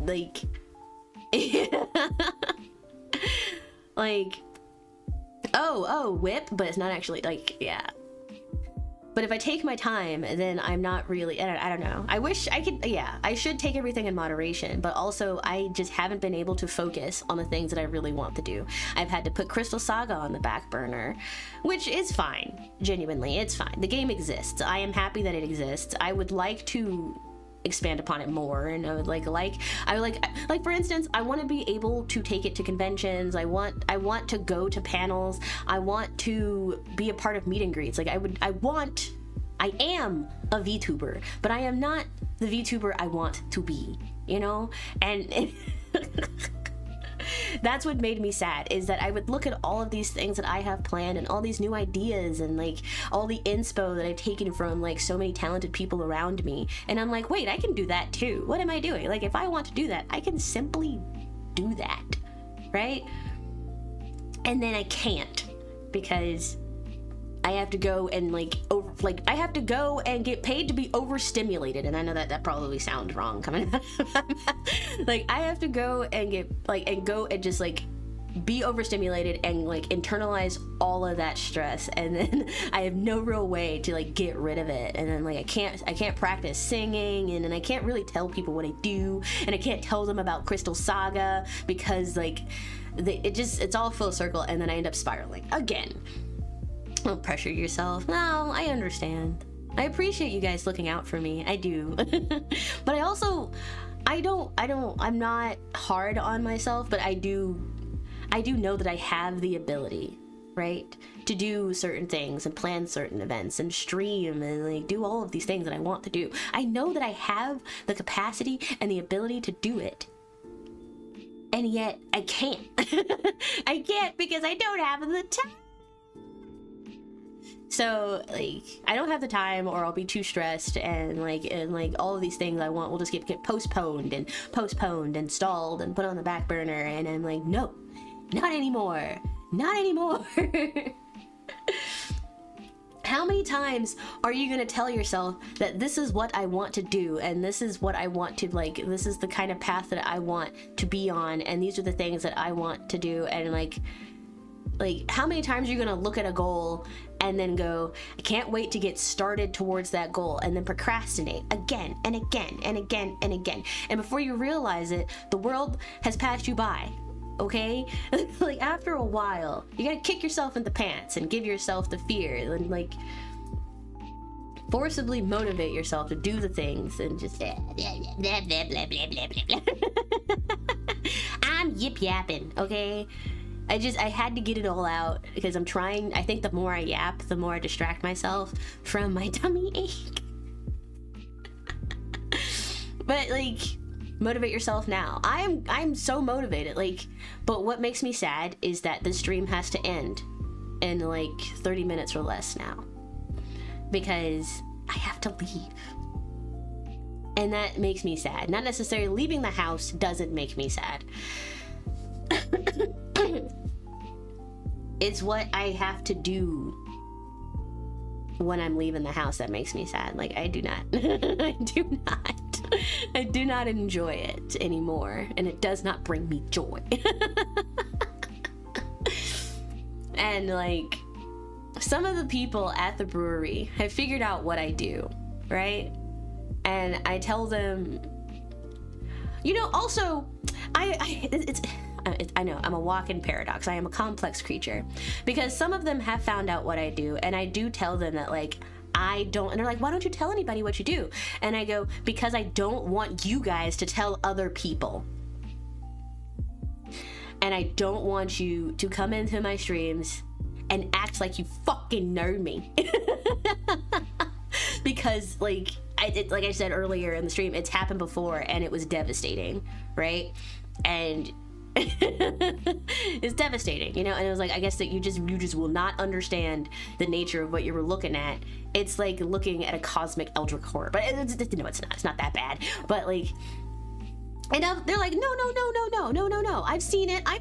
like like, oh, whip, but it's not actually, like, yeah. But if I take my time, then I'm not really, I don't know. I wish I could, yeah, I should take everything in moderation, but also I just haven't been able to focus on the things that I really want to do. I've had to put Crystal Saga on the back burner, which is fine. Genuinely, it's fine. The game exists. I am happy that it exists. I would like to expand upon it more, and I would like for instance, I want to be able to take it to conventions. I want to go to panels. I want to be a part of meet and greets. Like, I am a VTuber, but I am not the VTuber I want to be, you know? And That's what made me sad, is that I would look at all of these things that I have planned and all these new ideas and like all the inspo that I've taken from like so many talented people around me, and I'm like, wait, I can do that too. What am I doing? Like, if I want to do that, I can simply do that, right? And then I can't, because I have to go and I have to go and get paid to be overstimulated. And I know that probably sounds wrong coming out of my mouth. Like, I have to go and just like be overstimulated and like internalize all of that stress, and then I have no real way to like get rid of it. And then like I can't practice singing, and then I can't really tell people what I do, and I can't tell them about Crystal Saga, because like it's all full circle, and then I end up spiraling again. Don't pressure yourself. No, I understand. I appreciate you guys looking out for me. I do. But I'm not hard on myself, but I do know that I have the ability, right, to do certain things and plan certain events and stream and like do all of these things that I want to do. I know that I have the capacity and the ability to do it. And yet I can't. I can't, because I don't have the time. So like I don't have the time, or I'll be too stressed, and like all of these things I want will just get postponed and stalled and put on the back burner, and I'm like, no, not anymore. How many times are you gonna tell yourself that this is what I want to do, and this is what I want to like, this is the kind of path that I want to be on, and these are the things that I want to do, and like how many times are you gonna look at a goal and then go, I can't wait to get started towards that goal, and then procrastinate again and again and again and again, and before you realize it, the world has passed you by. Okay? Like, after a while, you gotta kick yourself in the pants and give yourself the fear, and like forcibly motivate yourself to do the things, and just blah, blah, blah, blah, blah, blah, blah, blah. I'm yip yapping, okay? I had to get it all out, because I'm trying. I think the more I yap, the more I distract myself from my tummy ache. But like, motivate yourself now. I'm so motivated, like, but what makes me sad is that the stream has to end in like 30 minutes or less now, because I have to leave. And that makes me sad. Not necessarily leaving the house doesn't make me sad. It's what I have to do when I'm leaving the house that makes me sad. Like, I do not I do not enjoy it anymore, and it does not bring me joy. And like, some of the people at the brewery have figured out what I do, right? And I tell them, you know, also I know I'm a walking paradox. I am a complex creature, because some of them have found out what I do, and I do tell them that like I don't, and they're like, why don't you tell anybody what you do? And I go, because I don't want you guys to tell other people, and I don't want you to come into my streams and act like you fucking know me. Because like like I said earlier in the stream, it's happened before and it was devastating, right? And it's devastating, you know. And it was like, I guess that you just will not understand the nature of what you were looking at. It's like looking at a cosmic eldritch horror, but it's not that bad. But like, and they're like, no, I've seen it, I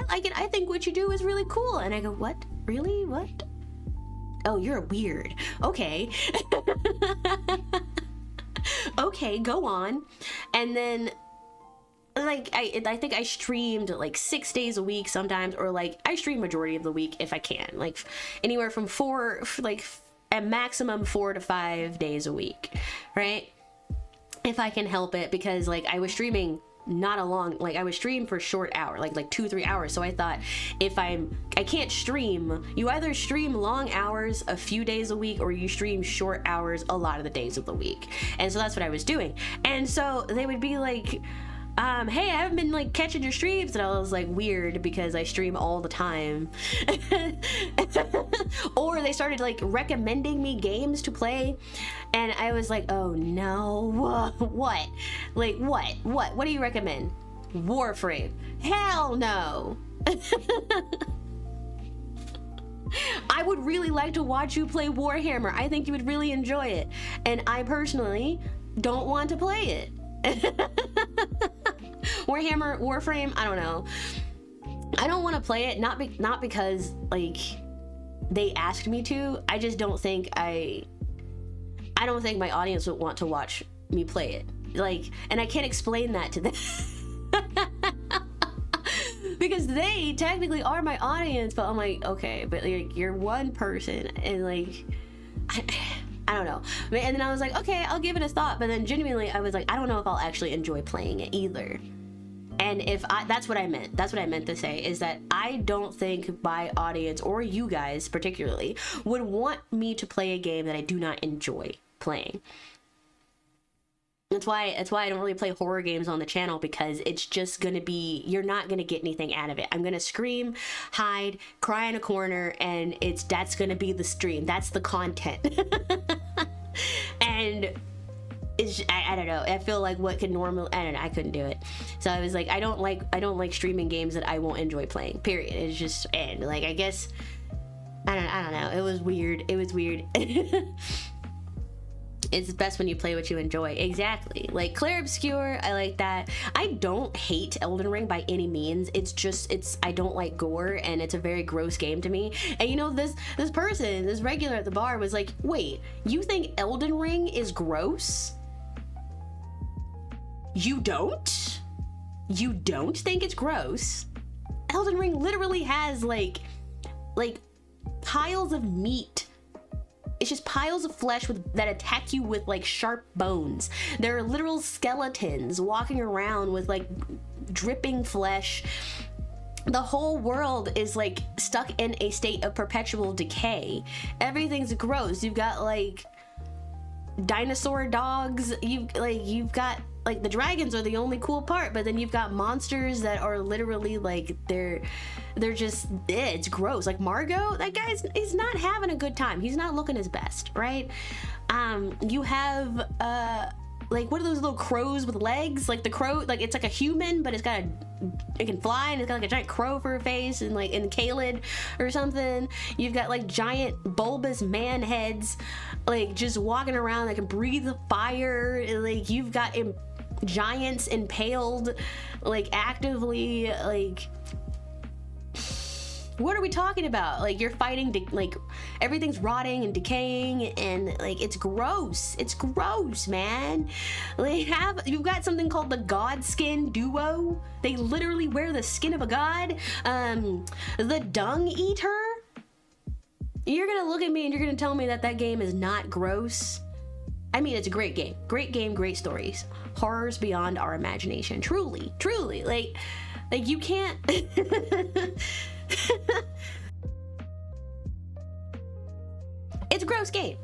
like it, I think what you do is really cool. And I go, what? Really? What? Oh, you're weird. Okay. Okay, go on. And then like I think I streamed like 6 days a week sometimes, or like I stream majority of the week if I can, like anywhere from a maximum 4 to 5 days a week, right? If I can help it, because like I was streaming not a long, like I would stream for a short hour, like 2-3 hours. So I thought, if I can't stream, you either stream long hours a few days a week, or you stream short hours a lot of the days of the week. And so that's what I was doing. And so they would be like, hey, I haven't been like catching your streams. And I was like, weird, because I stream all the time. Or they started like recommending me games to play, and I was like, oh no. What? Like what do you recommend? Warframe. Hell no. I would really like to watch you play Warhammer. I think you would really enjoy it. And I personally don't want to play it. Warframe, I don't know. I don't want to play it, not because like they asked me to. I just don't think I don't think my audience would want to watch me play it. Like, and I can't explain that to them. Because they technically are my audience, but I'm like, okay, but like, you're one person, and like, I don't know. And then I was like, okay, I'll give it a thought. But then genuinely, I was like, I don't know if I'll actually enjoy playing it either. And that's what I meant. That's what I meant to say, is that I don't think my audience, or you guys particularly, would want me to play a game that I do not enjoy playing. That's why I don't really play horror games on the channel, because it's just gonna be, you're not gonna get anything out of it. I'm gonna scream, hide, cry in a corner, and that's gonna be the stream. That's the content. And I don't know. I feel like what could normally, I don't know, I couldn't do it. So I was like, I don't like streaming games that I won't enjoy playing. Period. It's just, and like, I guess, I don't know. It was weird. It's best when you play what you enjoy. Exactly. Like Clair Obscur, I like that. I don't hate Elden Ring by any means. It's just, I don't like gore, and it's a very gross game to me. And you know, this person, this regular at the bar was like, wait, you think Elden Ring is gross? You don't? You don't think it's gross? Elden Ring literally has like piles of meat. It's just piles of flesh that attack you with like sharp bones. There are literal skeletons walking around with like dripping flesh. The whole world is like stuck in a state of perpetual decay. Everything's gross. You've got like dinosaur dogs. You've got like, the dragons are the only cool part, but then you've got monsters that are literally like, they're just, it's gross. Like Margot, that he's not having a good time. He's not looking his best, right? You have like, what are those little crows with legs? Like the crow, like it's like a human, but it can fly, and it's got like a giant crow for a face, and like in Caelid or something. You've got like giant bulbous man heads, like just walking around that can breathe fire. Like you've got giants impaled, like actively, like, what are we talking about? Like you're fighting, like everything's rotting and decaying, and like it's gross. It's gross, man. You've got something called the God Skin Duo. They literally wear the skin of a god. The Dung Eater. You're gonna look at me and you're gonna tell me that game is not gross? I mean, it's a great game, great stories, horrors beyond our imagination. Truly, like you can't. It's a gross game,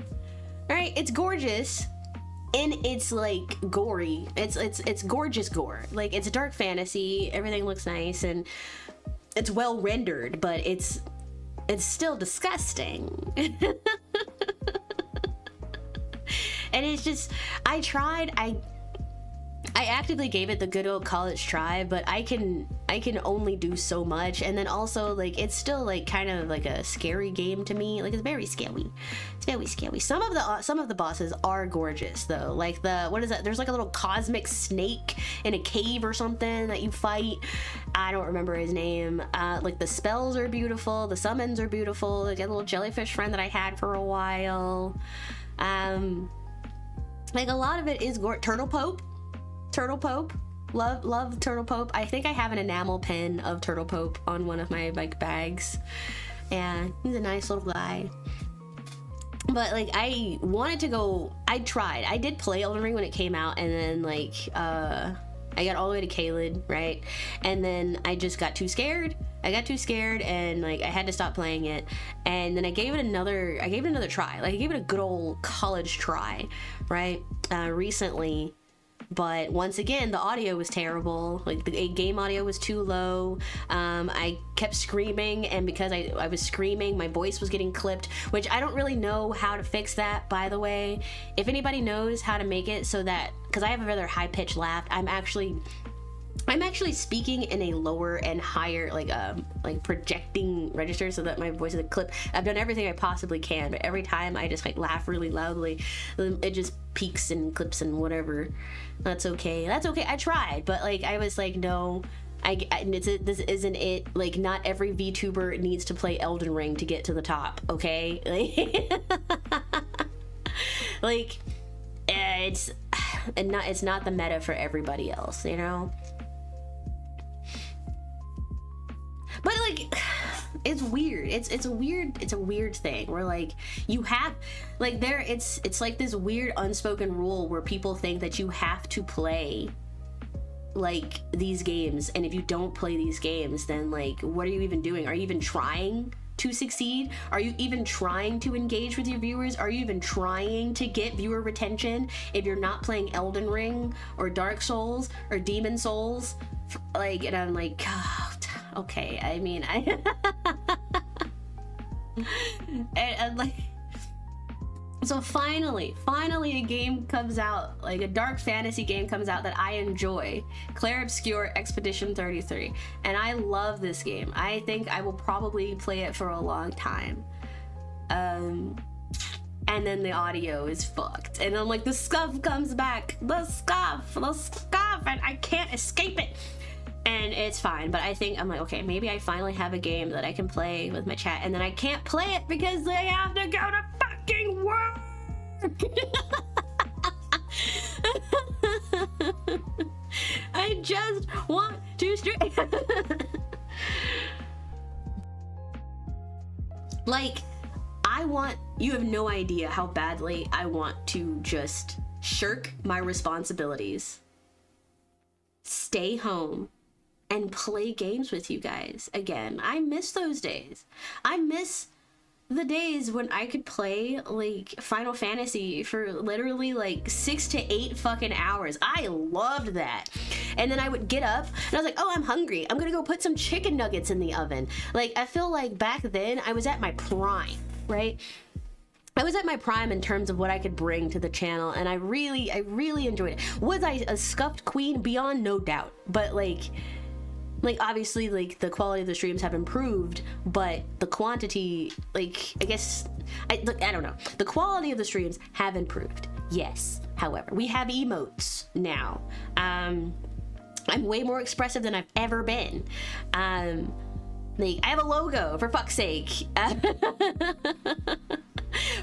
right? It's gorgeous, and it's like gory. It's gorgeous gore. Like it's dark fantasy. Everything looks nice and it's well rendered, but it's still disgusting. And it's just, I actively gave it the good old college try, but I can only do so much. And then also, like, it's still like kind of like a scary game to me. Like it's very scary. It's very scary. Some of the bosses are gorgeous though. Like what is that? There's like a little cosmic snake in a cave or something that you fight. I don't remember his name. Like the spells are beautiful. The summons are beautiful. Like a little jellyfish friend that I had for a while. Like a lot of it is Turtle Pope. Love Turtle Pope. I think I have an enamel pin of Turtle Pope on one of my like bags. Yeah, he's a nice little guy. But like I tried. I did play Elden Ring when it came out, and then like I got all the way to Caelid, right? And then I just got too scared. And like I had to stop playing it. And then I gave it another try. Like I gave it a good old college try, right? Recently. But once again, the audio was terrible. Like the game audio was too low. I kept screaming, and because I was screaming, my voice was getting clipped, which I don't really know how to fix that, by the way. If anybody knows how to make it so that, because I have a rather high-pitched laugh, I'm actually I'm actually speaking in a lower and higher, like projecting register so that my voice is a clip. I've done everything I possibly can, but every time I just like laugh really loudly, it just peaks and clips and whatever. That's okay. That's okay. I tried, but like I was like, no, this isn't it. Like, not every VTuber needs to play Elden Ring to get to the top. Okay, like it's not the meta for everybody else, you know. But like, it's weird. It's a weird thing where like you have like it's like this weird unspoken rule where people think that you have to play like these games, and if you don't play these games, then like what are you even doing? Are you even trying to succeed? Are you even trying to engage with your viewers? Are you even trying to get viewer retention if you're not playing Elden Ring or Dark Souls or Demon Souls? Like, and I'm like, God, okay, I mean, and like, so finally a game comes out, like a dark fantasy game comes out that I enjoy, Clair Obscur Expedition 33, and I love this game. I think I will probably play it for a long time. And then the audio is fucked, and then like the scuff comes back, the scuff, and I can't escape it. And it's fine, but I think I'm like, okay, maybe I finally have a game that I can play with my chat, and then I can't play it because they have to go to fucking work. I just want to stream. Like, you have no idea how badly I want to just shirk my responsibilities, stay home, and play games with you guys again. I miss those days. I miss the days when I could play like Final Fantasy for literally like 6 to 8 fucking hours. I loved that. And then I would get up and I was like, oh, I'm hungry, I'm gonna go put some chicken nuggets in the oven. Like, I feel like back then I was at my prime, right? I was at my prime in terms of what I could bring to the channel, and I really enjoyed it. Was I a scuffed queen? Beyond no doubt. But like obviously like the quality of the streams have improved, but the quantity, like, I guess I don't know, the quality of the streams have improved, yes. However, we have emotes now. I'm way more expressive than I've ever been. Like, I have a logo, for fuck's sake.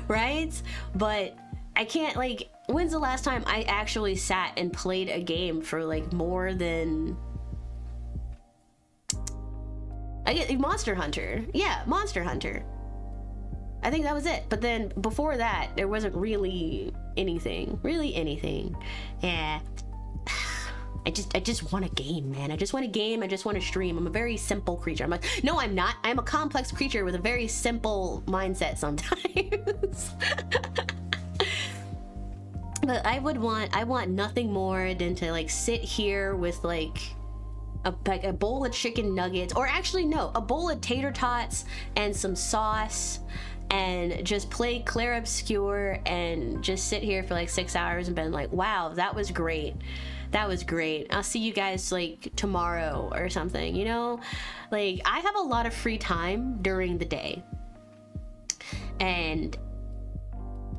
Right? But I can't, like, when's the last time I actually sat and played a game for like more than, I get Monster Hunter. Yeah, Monster Hunter. I think that was it. But then before that, there wasn't really anything. Yeah. I just want a game, man. I just want a game. I just want to stream. I'm a very simple creature. I'm like, no, I'm not. I'm a complex creature with a very simple mindset sometimes. But I want nothing more than to like sit here with like a bowl of chicken nuggets, or actually no, a bowl of tater tots and some sauce, and just play Clair Obscur and just sit here for like 6 hours and been like, wow, that was great. That was great. I'll see you guys like tomorrow or something, you know? Like, I have a lot of free time during the day, and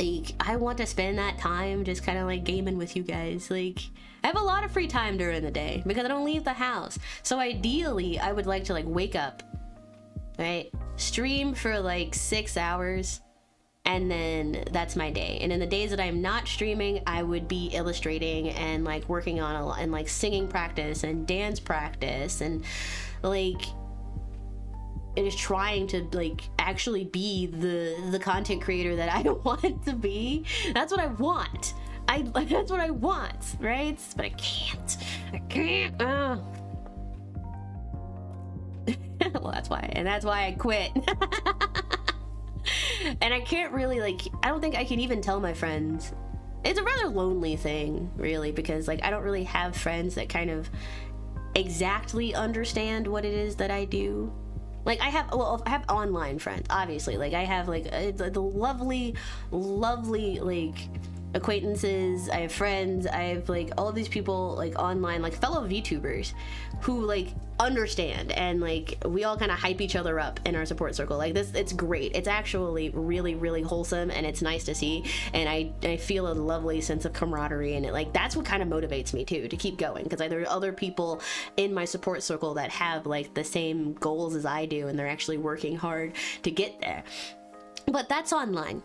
like I want to spend that time just kind of like gaming with you guys. Like, I have a lot of free time during the day because I don't leave the house. So ideally, I would like to like wake up, right? Stream for like 6 hours, and then that's my day. And in the days that I'm not streaming, I would be illustrating and like working on a lot, and like singing practice and dance practice, and like it is trying to like actually be the content creator that I want to be. That's what I want. That's what I want, right? But I can't. Well, that's why I quit. And I can't really like, I don't think I can even tell my friends. It's a rather lonely thing, really, because like I don't really have friends that kind of exactly understand what it is that I do. Like, I have online friends, obviously. Like, I have like the lovely like acquaintances, I have friends, I have like all of these people like online, like fellow VTubers who like understand, and like we all kind of hype each other up in our support circle. Like this, it's great. It's actually really, really wholesome, and it's nice to see, and I feel a lovely sense of camaraderie in it. Like that's what kind of motivates me too to keep going, because there are other people in my support circle that have like the same goals as I do, and they're actually working hard to get there. But that's online.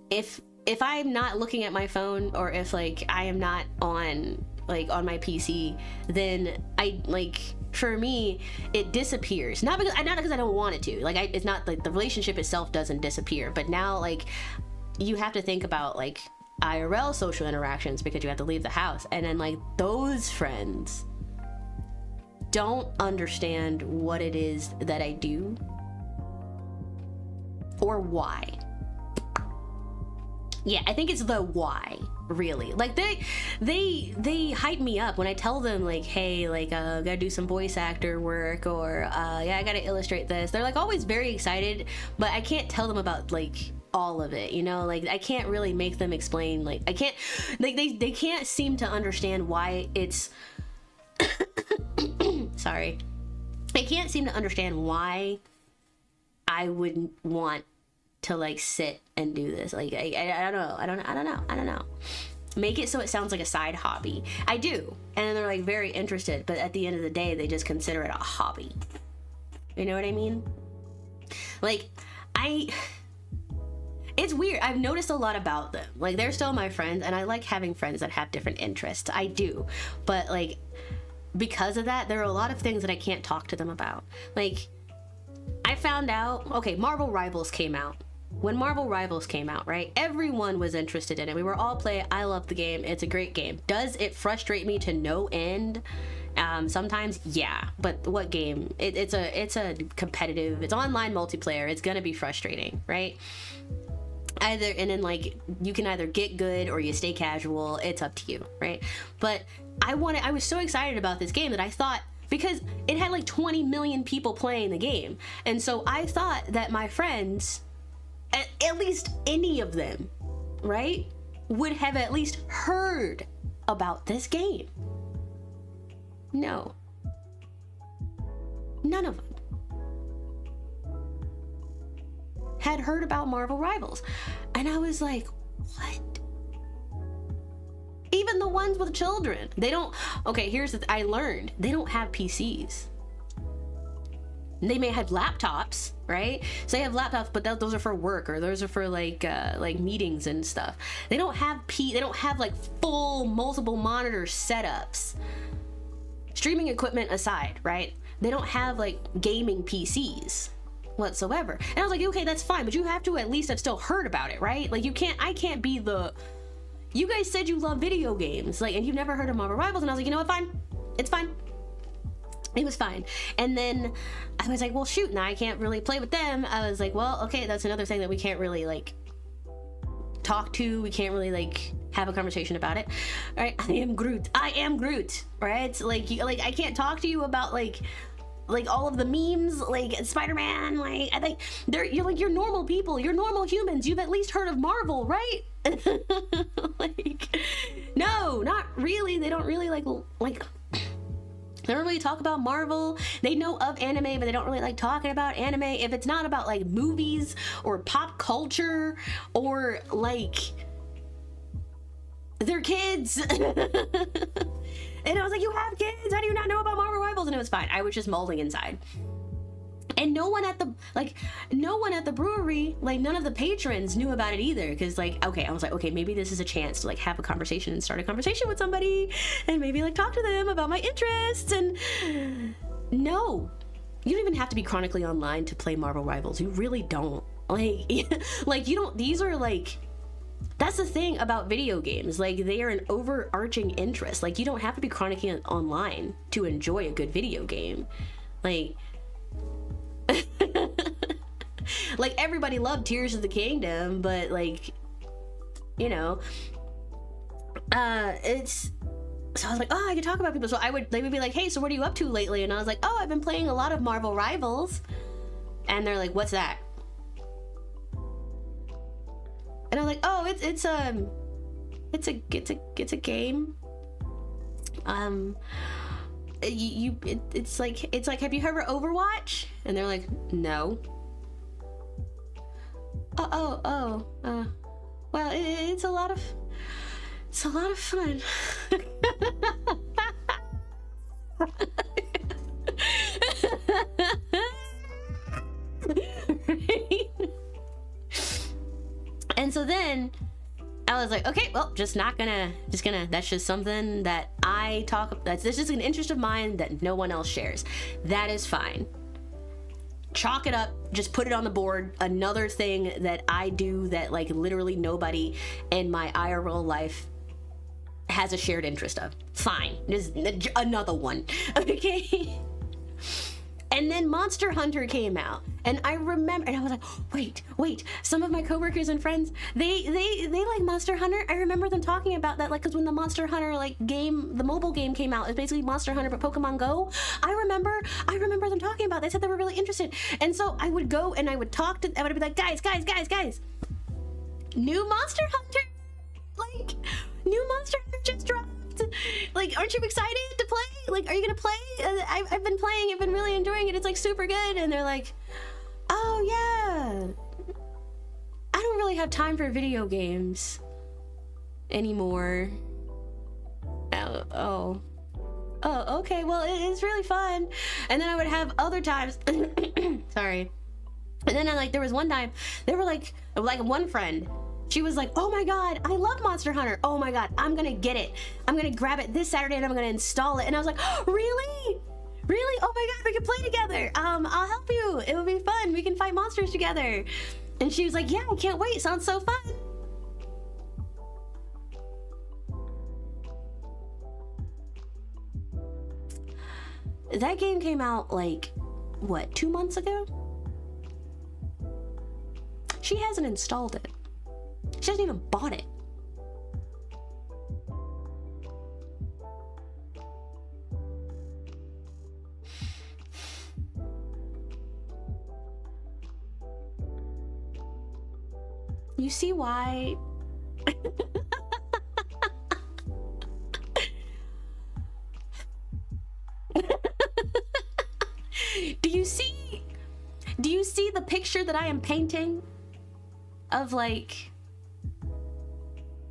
If I'm not looking at my phone, or if like I am not on like on my PC, then I like, for me it disappears. Not because I don't want it to. Like it's not like the relationship itself doesn't disappear, but now like you have to think about like IRL social interactions because you have to leave the house, and then like those friends don't understand what it is that I do or why. Yeah, I think it's the why, really. Like they hype me up when I tell them like, hey, like gotta do some voice actor work, or yeah, I gotta illustrate this. They're like always very excited, but I can't tell them about like all of it, you know? Like I can't really make them explain, like I can't, like they can't seem to understand why it's sorry. I can't seem to understand why I wouldn't want to like sit and do this. Like I don't know. Make it so it sounds like a side hobby. I do, and they're like very interested, but at the end of the day they just consider it a hobby. You know what I mean? Like it's weird. I've noticed a lot about them. Like they're still my friends, and I like having friends that have different interests. I do, but like because of that, there are a lot of things that I can't talk to them about. Like I found out, okay, Marvel Rivals came out. When Marvel Rivals came out, right, everyone was interested in it. We were all playing. I love the game. It's a great game. Does it frustrate me to no end? Sometimes, yeah. But what game? It's a competitive. It's online multiplayer. It's gonna be frustrating, right? Either, and then like you can either get good or you stay casual. It's up to you, right? But I was so excited about this game that I thought, because it had like 20 million people playing the game, and so I thought that my friends, at least any of them, right, would have at least heard about this game. No. None of them had heard about Marvel Rivals. And I was like, what? Even the ones with children, they don't, okay, here's the I learned, they don't have PCs. They may have laptops, right? So they have laptops, but those are for work, or those are for like meetings and stuff. They don't have like full multiple monitor setups. Streaming equipment aside, right? They don't have like gaming PCs whatsoever. And I was like, okay, that's fine, but you have to at least have still heard about it, right? Like I can't be the, you guys said you love video games, like, and you've never heard of Marvel Rivals. And I was like, you know what, fine, it's fine. It was fine. And then I was like, well, shoot, now I can't really play with them. I was like, well, okay, that's another thing that we can't really like talk to. We can't really like have a conversation about it. All right, I am Groot, right? Like I can't talk to you about like all of the memes, like Spider-Man. Like I think you're normal people, you're normal humans. You've at least heard of Marvel, right? Like, no, not really. They don't really like they don't really talk about Marvel. They know of anime, but they don't really like talking about anime if it's not about like movies or pop culture or like their kids. And I was like, you have kids? How do you not know about Marvel Rivals? And it was fine. I was just molding inside. And no one at the brewery, like none of the patrons knew about it either. Cause like, okay, I was like, okay, maybe this is a chance to like have a conversation and start a conversation with somebody and maybe like talk to them about my interests. And no, you don't even have to be chronically online to play Marvel Rivals. You really don't. Like you don't, these are like, that's the thing about video games. Like they are an overarching interest. Like you don't have to be chronically online to enjoy a good video game. Like, like everybody loved Tears of the Kingdom, but like, you know, it's, so I was like, oh, I could talk about people. So they would be like, hey, so what are you up to lately? And I was like, oh, I've been playing a lot of Marvel Rivals. And they're like, what's that? And I'm like, oh, it's a game. It's like, have you heard of Overwatch? And they're like, no. Well, it's a lot of fun. Right? And so then I was like, okay, well, that's just something that I talk, that's just an interest of mine that no one else shares. That is fine. Chalk it up, just put it on the board. Another thing that I do that like literally nobody in my IRL life has a shared interest of. Fine, there's another one. Okay. And then Monster Hunter came out, and I remember, and I was like, wait, some of my coworkers and friends, they like Monster Hunter. I remember them talking about that, like, because when the Monster Hunter like game, the mobile game came out, it's basically Monster Hunter but Pokemon Go. I remember them talking about it. They said they were really interested, and so I would go and I would be like, guys, new Monster Hunter just dropped. Like, aren't you excited to play? Like, are you gonna play? I've been playing, I've been really enjoying it, it's like super good. And they're like, oh yeah, I don't really have time for video games anymore. Oh, okay, well, it's really fun. And then I would have other times sorry. And then there was one time, they were like one friend, she was like, oh my god, I love Monster Hunter. Oh my god, I'm gonna get it. I'm gonna grab it this Saturday and I'm gonna install it. And I was like, oh, really? Really? Oh my god, we can play together. I'll help you. It will be fun. We can fight monsters together. And she was like, yeah, I can't wait. Sounds so fun. That game came out like, what, 2 months ago? She hasn't installed it. She hasn't even bought it. You see why? Do you see the picture that I am painting of like,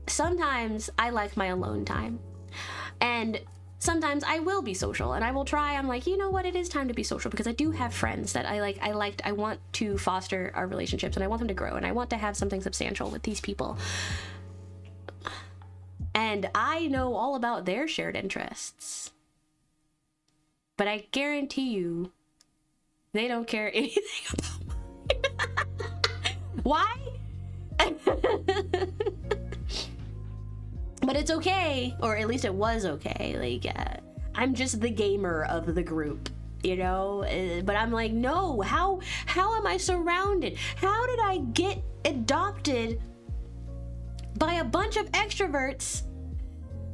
sometimes I like my alone time, and sometimes I will be social and I will try. I'm like, you know what, it is time to be social because I do have friends that I want to foster our relationships and I want them to grow and I want to have something substantial with these people. And I know all about their shared interests, but I guarantee you they don't care anything about mine. Why? But it's okay, or at least it was okay. Like, I'm just the gamer of the group, you know? But I'm like, no, how am I surrounded? How did I get adopted by a bunch of extroverts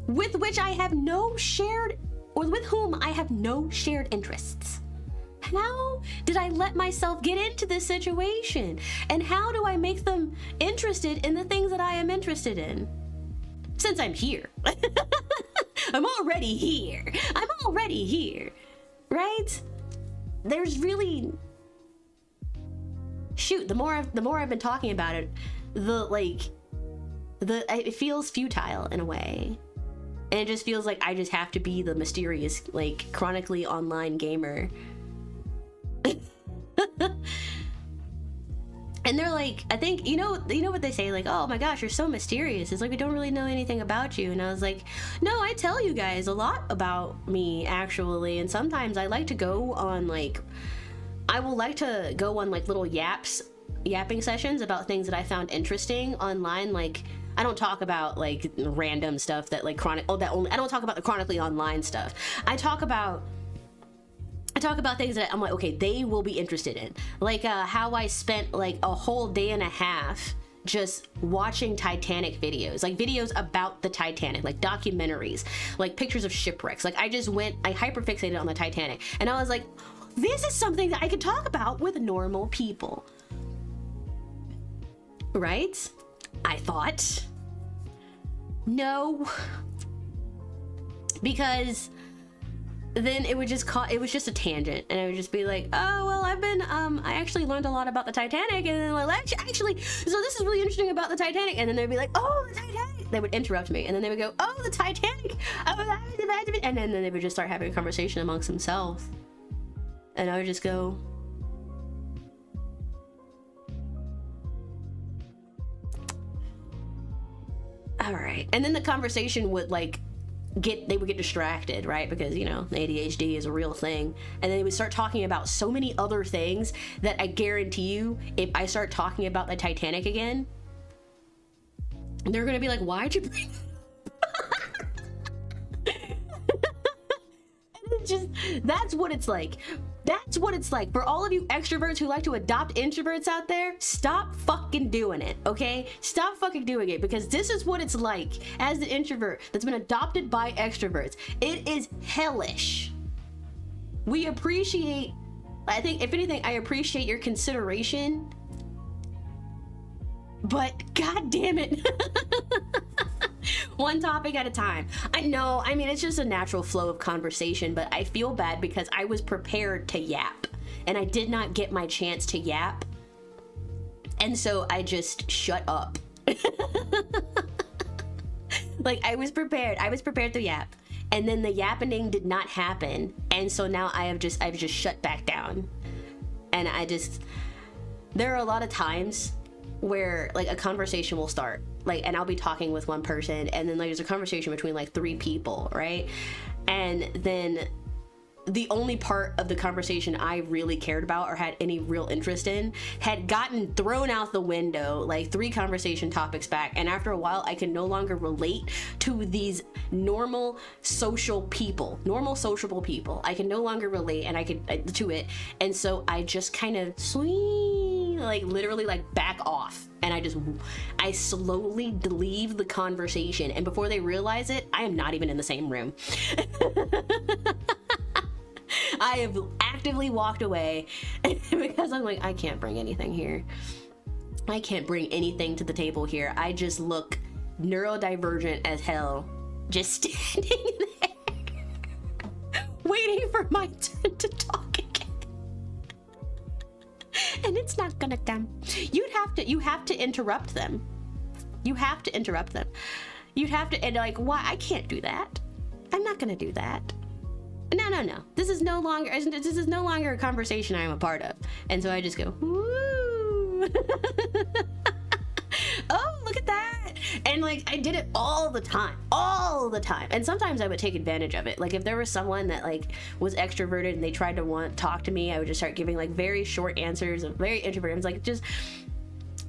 with which I have no shared, or with whom I have no shared interests? How did I let myself get into this situation? And how do I make them interested in the things that I am interested in? Since I'm here. I'm already here. Right? There's really, shoot, the more I've been talking about it, it feels futile in a way. And it just feels like I just have to be the mysterious, like, chronically online gamer. And they're like, I think, you know what they say, like, oh my gosh, you're so mysterious. It's like, we don't really know anything about you. And I was like, no, I tell you guys a lot about me, actually. And sometimes I like to go on, like, little yapping sessions about things that I found interesting online. Like, I don't talk about, like, random stuff that, like, I don't talk about the chronically online stuff. I talk about things that I'm like, okay, they will be interested in. Like, how I spent, like, a whole day and a half just watching Titanic videos. Like, videos about the Titanic, like documentaries, like pictures of shipwrecks. Like, I hyperfixated on the Titanic. And I was like, this is something that I could talk about with normal people. Right? I thought. No. Because then it would just it was just a tangent, and I would just be like, oh well, I actually learned a lot about the Titanic, and then like actually, so this is really interesting about the Titanic, and then they'd be like, oh, the Titanic. They would interrupt me, and then they would go, oh, the Titanic, and then they would just start having a conversation amongst themselves, and I would just go, all right. And then the conversation would like they would get distracted, right? Because, you know, ADHD is a real thing. And then they would start talking about so many other things that I guarantee you, if I start talking about the Titanic again, they're gonna be like, why'd you bring just, that's what it's like. That's what it's like. For all of you extroverts who like to adopt introverts out there, stop fucking doing it, okay? Stop fucking doing it, because this is what it's like as an introvert that's been adopted by extroverts. It is hellish. We appreciate, I think, if anything, I appreciate your consideration, but god damn it. One topic at a time. I know, I mean, it's just a natural flow of conversation, but I feel bad because I was prepared to yap and I did not get my chance to yap, and so I just shut up. Like, I was prepared to yap, and then the yappening did not happen, and so now I've just shut back down. And there are a lot of times where like a conversation will start, like, and I'll be talking with one person, and then like there's a conversation between like 3 people, right? And then the only part of the conversation I really cared about or had any real interest in had gotten thrown out the window like 3 conversation topics back, and after a while I could no longer relate to these normal sociable people. I can no longer relate to it, and so I just kind of like literally like back off, and I slowly leave the conversation, and before they realize it, I am not even in the same room. I have actively walked away because I'm like, I can't bring anything here. I can't bring anything to the table here. I just look neurodivergent as hell, just standing there waiting for my turn to talk again. And it's not gonna come. You have to interrupt them. You have to interrupt them. You'd have to, and like, why? I can't do that. I'm not gonna do that. No. This is no longer a conversation I'm a part of. And so I just go, woo. Oh, look at that. And like, I did it all the time. And sometimes I would take advantage of it. Like, if there was someone that like was extroverted and they tried to talk to me, I would just start giving like very short answers of very introverted. I was like, just,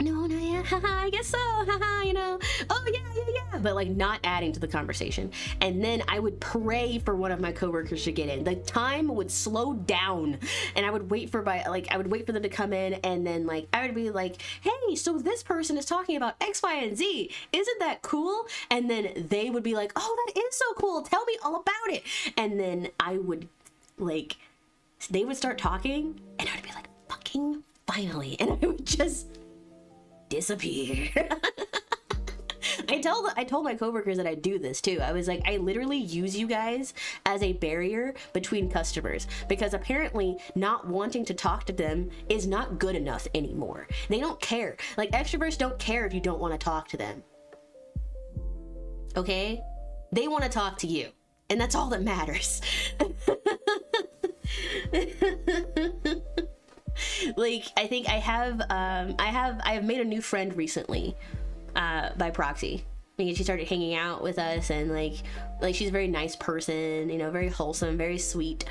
no, yeah, haha, I guess so, haha, you know, oh yeah, but like not adding to the conversation. And then I would pray for one of my coworkers to get in. The time would slow down, and I would wait for them to come in, and then like I would be like, hey, so this person is talking about X, Y, and Z. Isn't that cool? And then they would be like, oh, that is so cool. Tell me all about it. And then I would like, they would start talking, and I would be like, fucking finally, and I would just disappear. I told my coworkers that I do this too. I was like, I literally use you guys as a barrier between customers, because apparently not wanting to talk to them is not good enough anymore. They don't care. Like, extroverts don't care if you don't want to talk to them. Okay? They want to talk to you, and that's all that matters. Like, I think I have made a new friend recently, by proxy, because she started hanging out with us, and like she's a very nice person, you know, very wholesome, very sweet,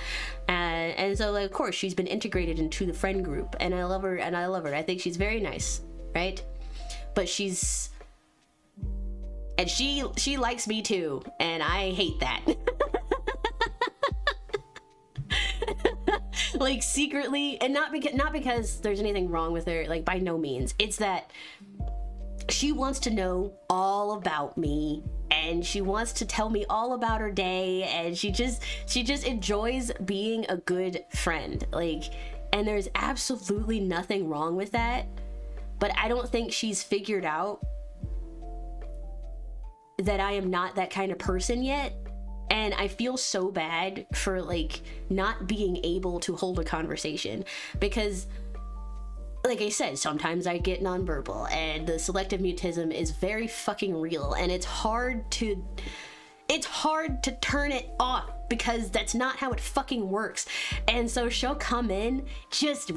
and so like, of course, she's been integrated into the friend group, and I love her. I think she's very nice, right? But she likes me too, and I hate that. Like, secretly, and not because there's anything wrong with her, like, by no means. It's that she wants to know all about me, and she wants to tell me all about her day, and she just enjoys being a good friend. Like, and there's absolutely nothing wrong with that, but I don't think she's figured out that I am not that kind of person yet. And I feel so bad for like not being able to hold a conversation, because like I said, sometimes I get nonverbal, and the selective mutism is very fucking real, and it's hard to turn it off, because that's not how it fucking works. And so she'll come in just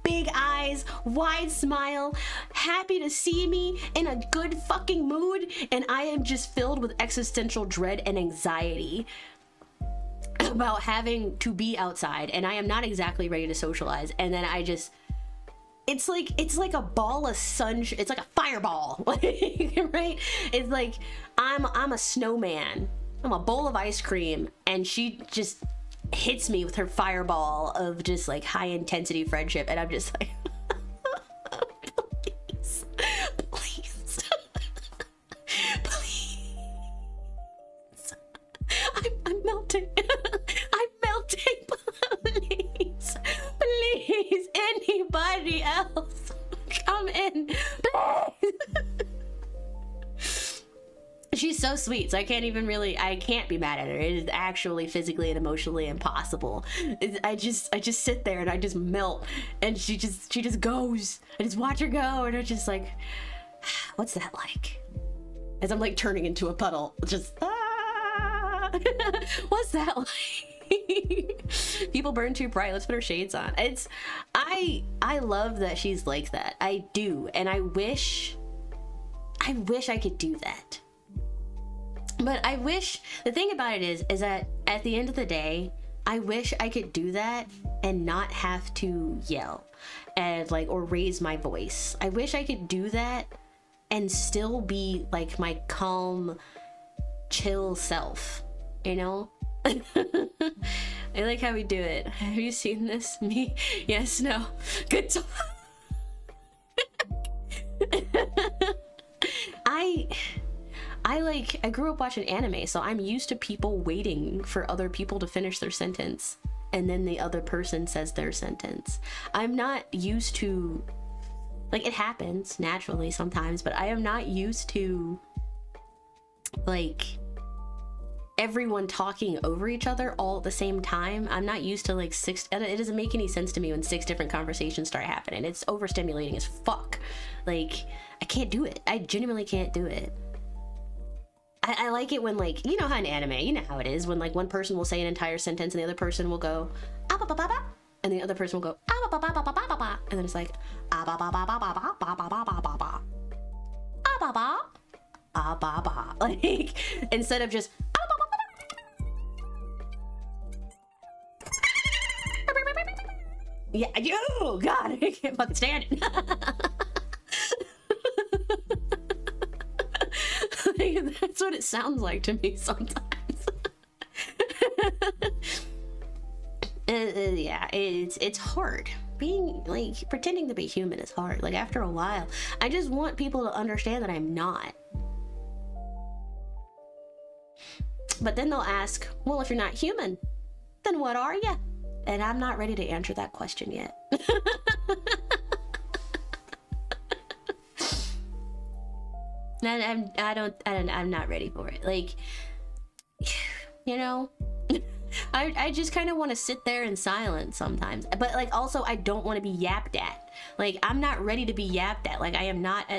big eyes, wide smile, happy to see me, in a good fucking mood, and I am just filled with existential dread and anxiety about having to be outside, and I am not exactly ready to socialize. And then I just, it's like a ball of sunshine. It's like a fireball, right? It's like I'm a snowman. I'm a bowl of ice cream, and she just hits me with her fireball of just like high intensity friendship, and I'm just like, please, please, please. I'm melting. I'm melting. Please, please, anybody else, come in, please. She's so sweet, so I can't be mad at her. It is actually physically and emotionally impossible. I just sit there and I just melt, and she just goes. I just watch her go, and I'm just like, what's that like? As I'm like turning into a puddle, just what's that like? People burn too bright. Let's put our shades on. I love that she's like that. I do, and I wish I could do that. But the thing about it is that at the end of the day, I wish I could do that and not have to yell and like, or raise my voice. I wish I could do that and still be like my calm, chill self, you know? I like how we do it. Have you seen this? Me? Yes, no. Good talk. I grew up watching anime, so I'm used to people waiting for other people to finish their sentence, and then the other person says their sentence. I'm not used to, like, it happens naturally sometimes, but I am not used to, like, everyone talking over each other all at the same time. I'm not used to, like, it doesn't make any sense to me when 6 different conversations start happening. It's overstimulating as fuck. Like, I can't do it. I genuinely can't do it. I like it when, like, you know how in anime, you know how it is, when like one person will say an entire sentence and the other person will go ah ba ba ba ba, and the other person will go ah ba ba ba ba ba ba ba, and then it's like ah ba ba ba ba ba ba ba ba ba ba ba ba ah ba ba ah ba ba, like, instead of just ah ba ba ba ba. Yeah, oh god, I can't fucking stand it. Like, that's what it sounds like to me sometimes. Yeah, it's hard. Being, like, pretending to be human is hard. Like, after a while, I just want people to understand that I'm not. But then they'll ask, well, if you're not human, then what are you? And I'm not ready to answer that question yet. I'm not ready for it. Like, you know, I just kind of want to sit there in silence sometimes. But like, also, I don't want to be yapped at. Like, I'm not ready to be yapped at. Like, I am not,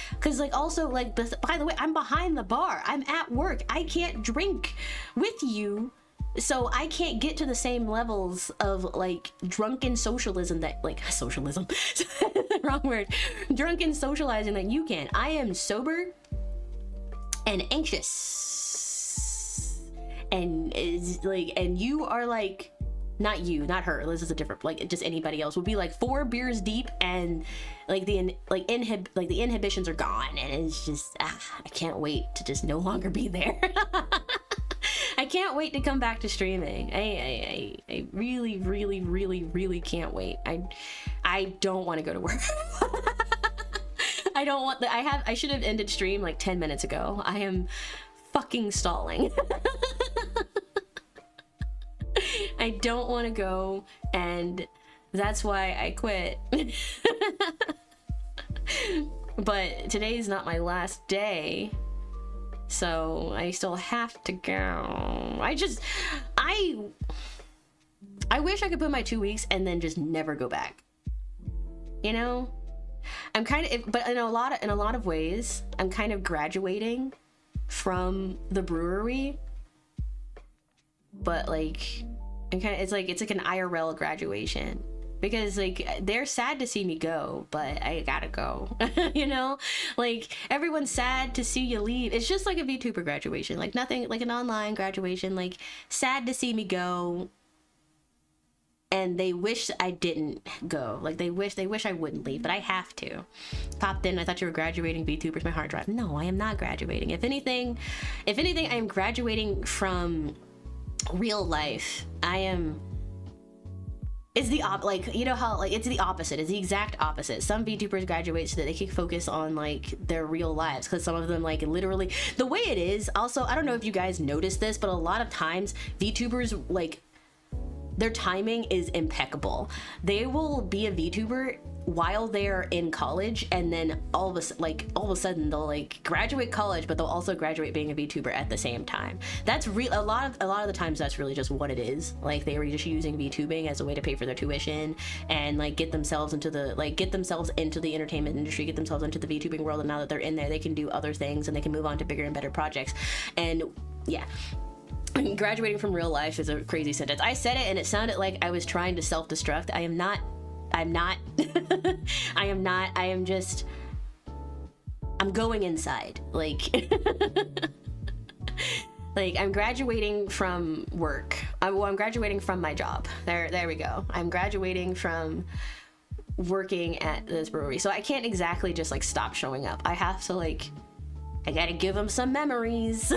because like, also, like, by the way, I'm behind the bar. I'm at work. I can't drink with you. So I can't get to the same levels of like drunken socialism that, like, socialism, wrong word, drunken socializing that you can. I am sober and anxious, and is like, and you are like, not you, not her, this is a different, like, just anybody else would be like 4 beers deep, and like the inhibitions are gone, and it's just I can't wait to just no longer be there. I can't wait to come back to streaming. I really, really, really, really can't wait. I don't want to go to work. I don't want I should have ended stream like 10 minutes ago. I am fucking stalling. I don't want to go, and that's why I quit. But today's not my last day. So I still have to go. I wish I could put my 2 weeks and then just never go back. You know? I'm kind of, but in a lot of ways, I'm kind of graduating from the brewery. But like, it's like an IRL graduation. Because like, they're sad to see me go, but I gotta go. You know, like, everyone's sad to see you leave. It's just like a VTuber graduation, like nothing, like an online graduation, like sad to see me go. And they wish I didn't go. Like, they wish I wouldn't leave, but I have to. Popped in, I thought you were graduating VTubers, my hard drive. No, I am not graduating. If anything, I am graduating from real life. It's the like, you know how, like, it's the opposite. It's the exact opposite. Some VTubers graduate so that they can focus on like their real lives, because some of them, like, literally the way it is. Also, I don't know if you guys noticed this, but a lot of times VTubers, like, their timing is impeccable. They will be a VTuber while they're in college, and then all of a sudden they'll like graduate college, but they'll also graduate being a VTuber at the same time. That's real. A lot of the times that's really just what it is. Like, they were just using VTubing as a way to pay for their tuition and like get themselves into the entertainment industry, get themselves into the VTubing world, and now that they're in there, they can do other things and they can move on to bigger and better projects. And yeah, graduating from real life is a crazy sentence. I said it and it sounded like I was trying to self-destruct. I am not. I'm going inside. Like, like, I'm graduating from work. I'm graduating from my job. There we go. I'm graduating from working at this brewery. So I can't exactly just like stop showing up. I have to, like, I gotta give them some memories.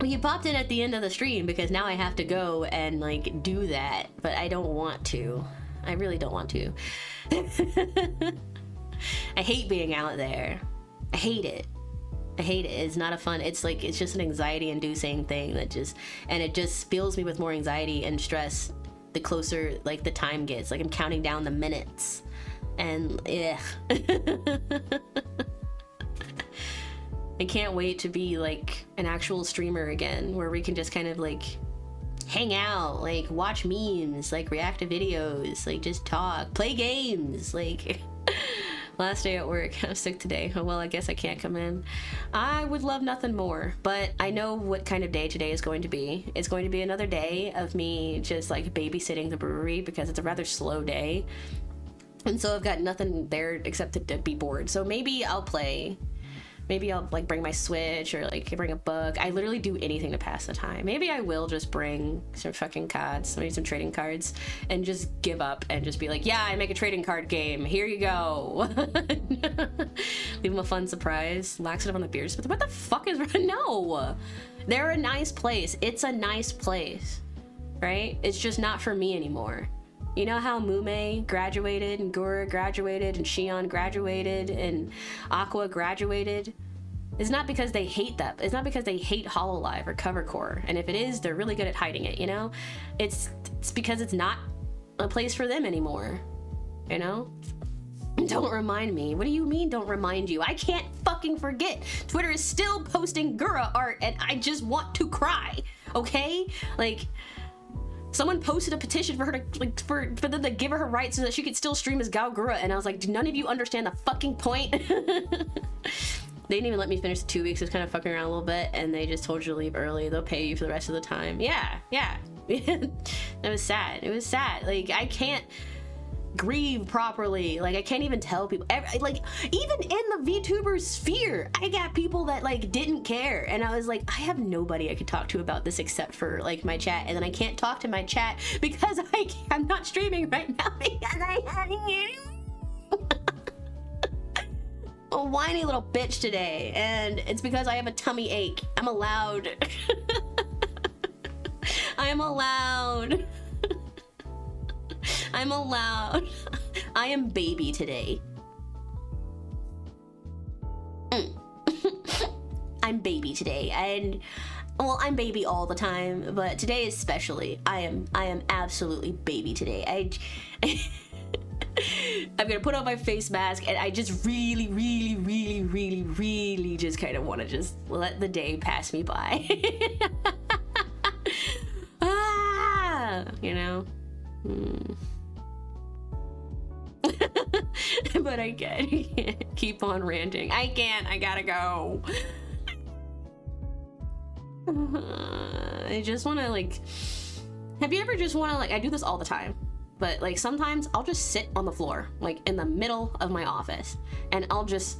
You popped in at the end of the stream because now I have to go and like do that, but I don't want to. I really don't want to. I hate being out there. I hate it. It's not a fun, it's just an anxiety inducing thing that just fills me with more anxiety and stress the closer like the time gets. Like, I'm counting down the minutes and I can't wait to be like an actual streamer again, where we can just kind of like hang out, like watch memes, like react to videos, like just talk, play games. Like, last day at work, I'm sick today. Oh well, I guess I can't come in. I would love nothing more, but I know what kind of day today is going to be. It's going to be another day of me just like babysitting the brewery, because it's a rather slow day. And so I've got nothing there except to be bored. So maybe I'll play. Maybe I'll like bring my Switch, or like bring a book. I literally do anything to pass the time. Maybe I will just bring some fucking cards, maybe some trading cards, and just give up and just be like, yeah, I make a trading card game. Here you go. Leave them a fun surprise. Laxative on the beers. But what the fuck is... No! They're a nice place. It's a nice place. Right? It's just not for me anymore. You know how Mume graduated, and Gura graduated, and Shion graduated, and Aqua graduated? It's not because they hate that. It's not because they hate Hololive or Covercore. And if it is, they're really good at hiding it, you know? It's because it's not a place for them anymore, you know? Don't remind me. What do you mean, don't remind you? I can't fucking forget. Twitter is still posting Gura art, and I just want to cry, okay? Like... Someone posted a petition for her to, like, for them to give her rights so that she could still stream as Gaogura, and I was like, do none of you understand the fucking point? They didn't even let me finish the 2 weeks. I was kind of fucking around a little bit, and they just told you to leave early. They'll pay you for the rest of the time. Yeah. It was sad. Like, I can't grieve properly. Like, I can't even tell people. Like, even in the VTuber sphere, I got people that like didn't care, and I was like, I have nobody I could talk to about this except for like my chat, and then I can't talk to my chat because I'm not streaming right now because I a whiny little bitch today, and it's because I have a tummy ache. I'm allowed. I'm allowed. I'm allowed. I am baby today. I'm baby today, and Well, I'm baby all the time, but today especially, I am absolutely baby today. I'm gonna put on my face mask, and I just really just kind of want to just let the day pass me by. You know. But I can't keep on ranting. I can't. I gotta go. I just want to, like, have you ever just want to, like, I do this all the time, but like sometimes I'll just sit on the floor, like in the middle of my office, and I'll just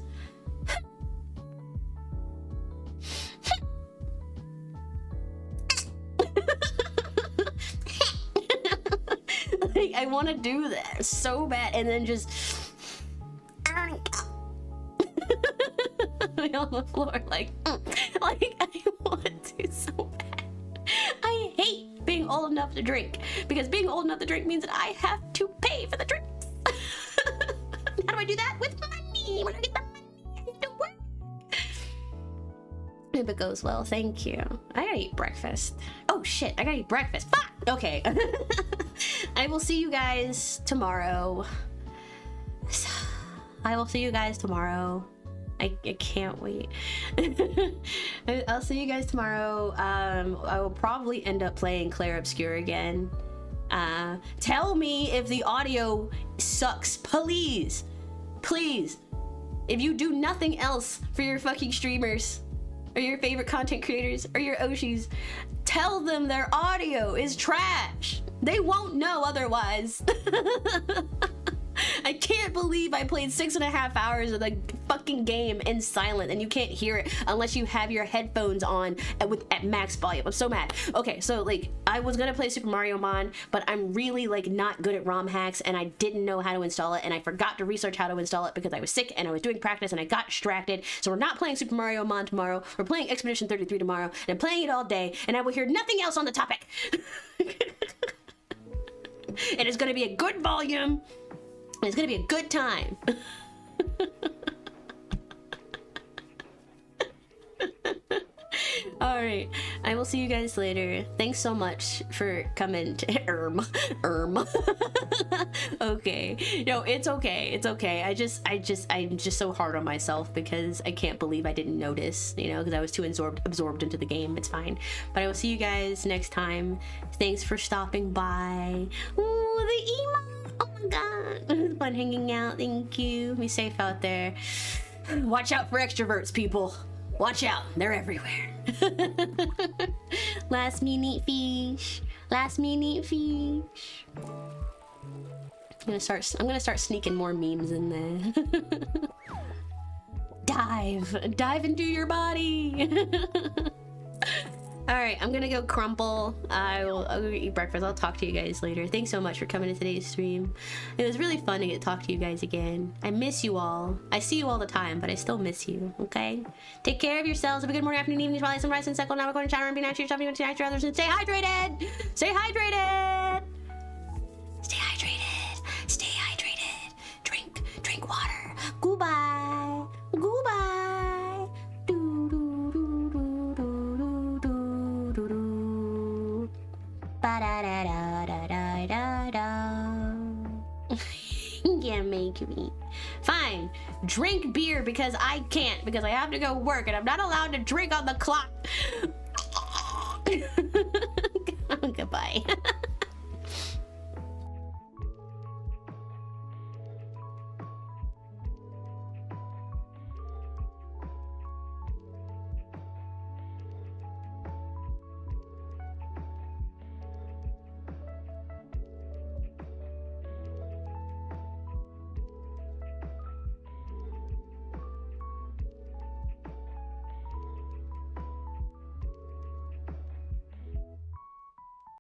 like, I want to do that so bad, and then just on the floor, like I want to so bad. I hate being old enough to drink, because being old enough to drink means that I have to pay for the drinks. How do I do that? With money. When I get the money, I have to work. If it goes well, thank you. I gotta eat breakfast. Oh shit, I gotta eat breakfast. Fuck! Okay. I will see you guys tomorrow. I will see you guys tomorrow. I can't wait. I'll see you guys tomorrow. I will probably end up playing Clair Obscure again. Tell me if the audio sucks, please. Please. If you do nothing else for your fucking streamers, or your favorite content creators, or your Oshis, tell them their audio is trash. They won't know otherwise. I can't believe I played 6.5 hours of the fucking game in silent and you can't hear it unless you have your headphones on at max volume. I'm so mad. Okay, so like I was gonna play Super Mario Mon, but I'm really like not good at ROM hacks, and I didn't know how to install it, and I forgot to research how to install it because I was sick and I was doing practice and I got distracted. So we're not playing Super Mario Mon tomorrow. We're playing Expedition 33 tomorrow, and I'm playing it all day, and I will hear nothing else on the topic. And it's gonna be a good volume. It's gonna be a good time. All right, I will see you guys later. Thanks so much for coming to Okay, no, it's okay. It's okay. I'm just so hard on myself because I can't believe I didn't notice, you know, because I was too absorbed into the game. It's fine. But I will see you guys next time. Thanks for stopping by. Ooh, the emo. Oh my god. It was fun hanging out. Thank you. Be safe out there. Watch out for extroverts, people. Watch out. They're everywhere. Last minute fish. Last minute fish. I'm gonna start sneaking more memes in there. Dive into your body. All right, I'm gonna go crumple. I'll go eat breakfast. I'll talk to you guys later. Thanks so much for coming to today's stream. It was really fun to get to talk to you guys again. I miss you all. I see you all the time, but I still miss you. Okay? Take care of yourselves. Have a good morning, afternoon, evening, twilight, sunrise, sunset. Now we're going to chat around, be nice to yourself, be nice to others, and stay hydrated. Stay hydrated. Stay hydrated. Stay hydrated. Drink water. Goodbye. Goodbye. Can't make me. Fine, drink beer because I can't, because I have to go work and I'm not allowed to drink on the clock.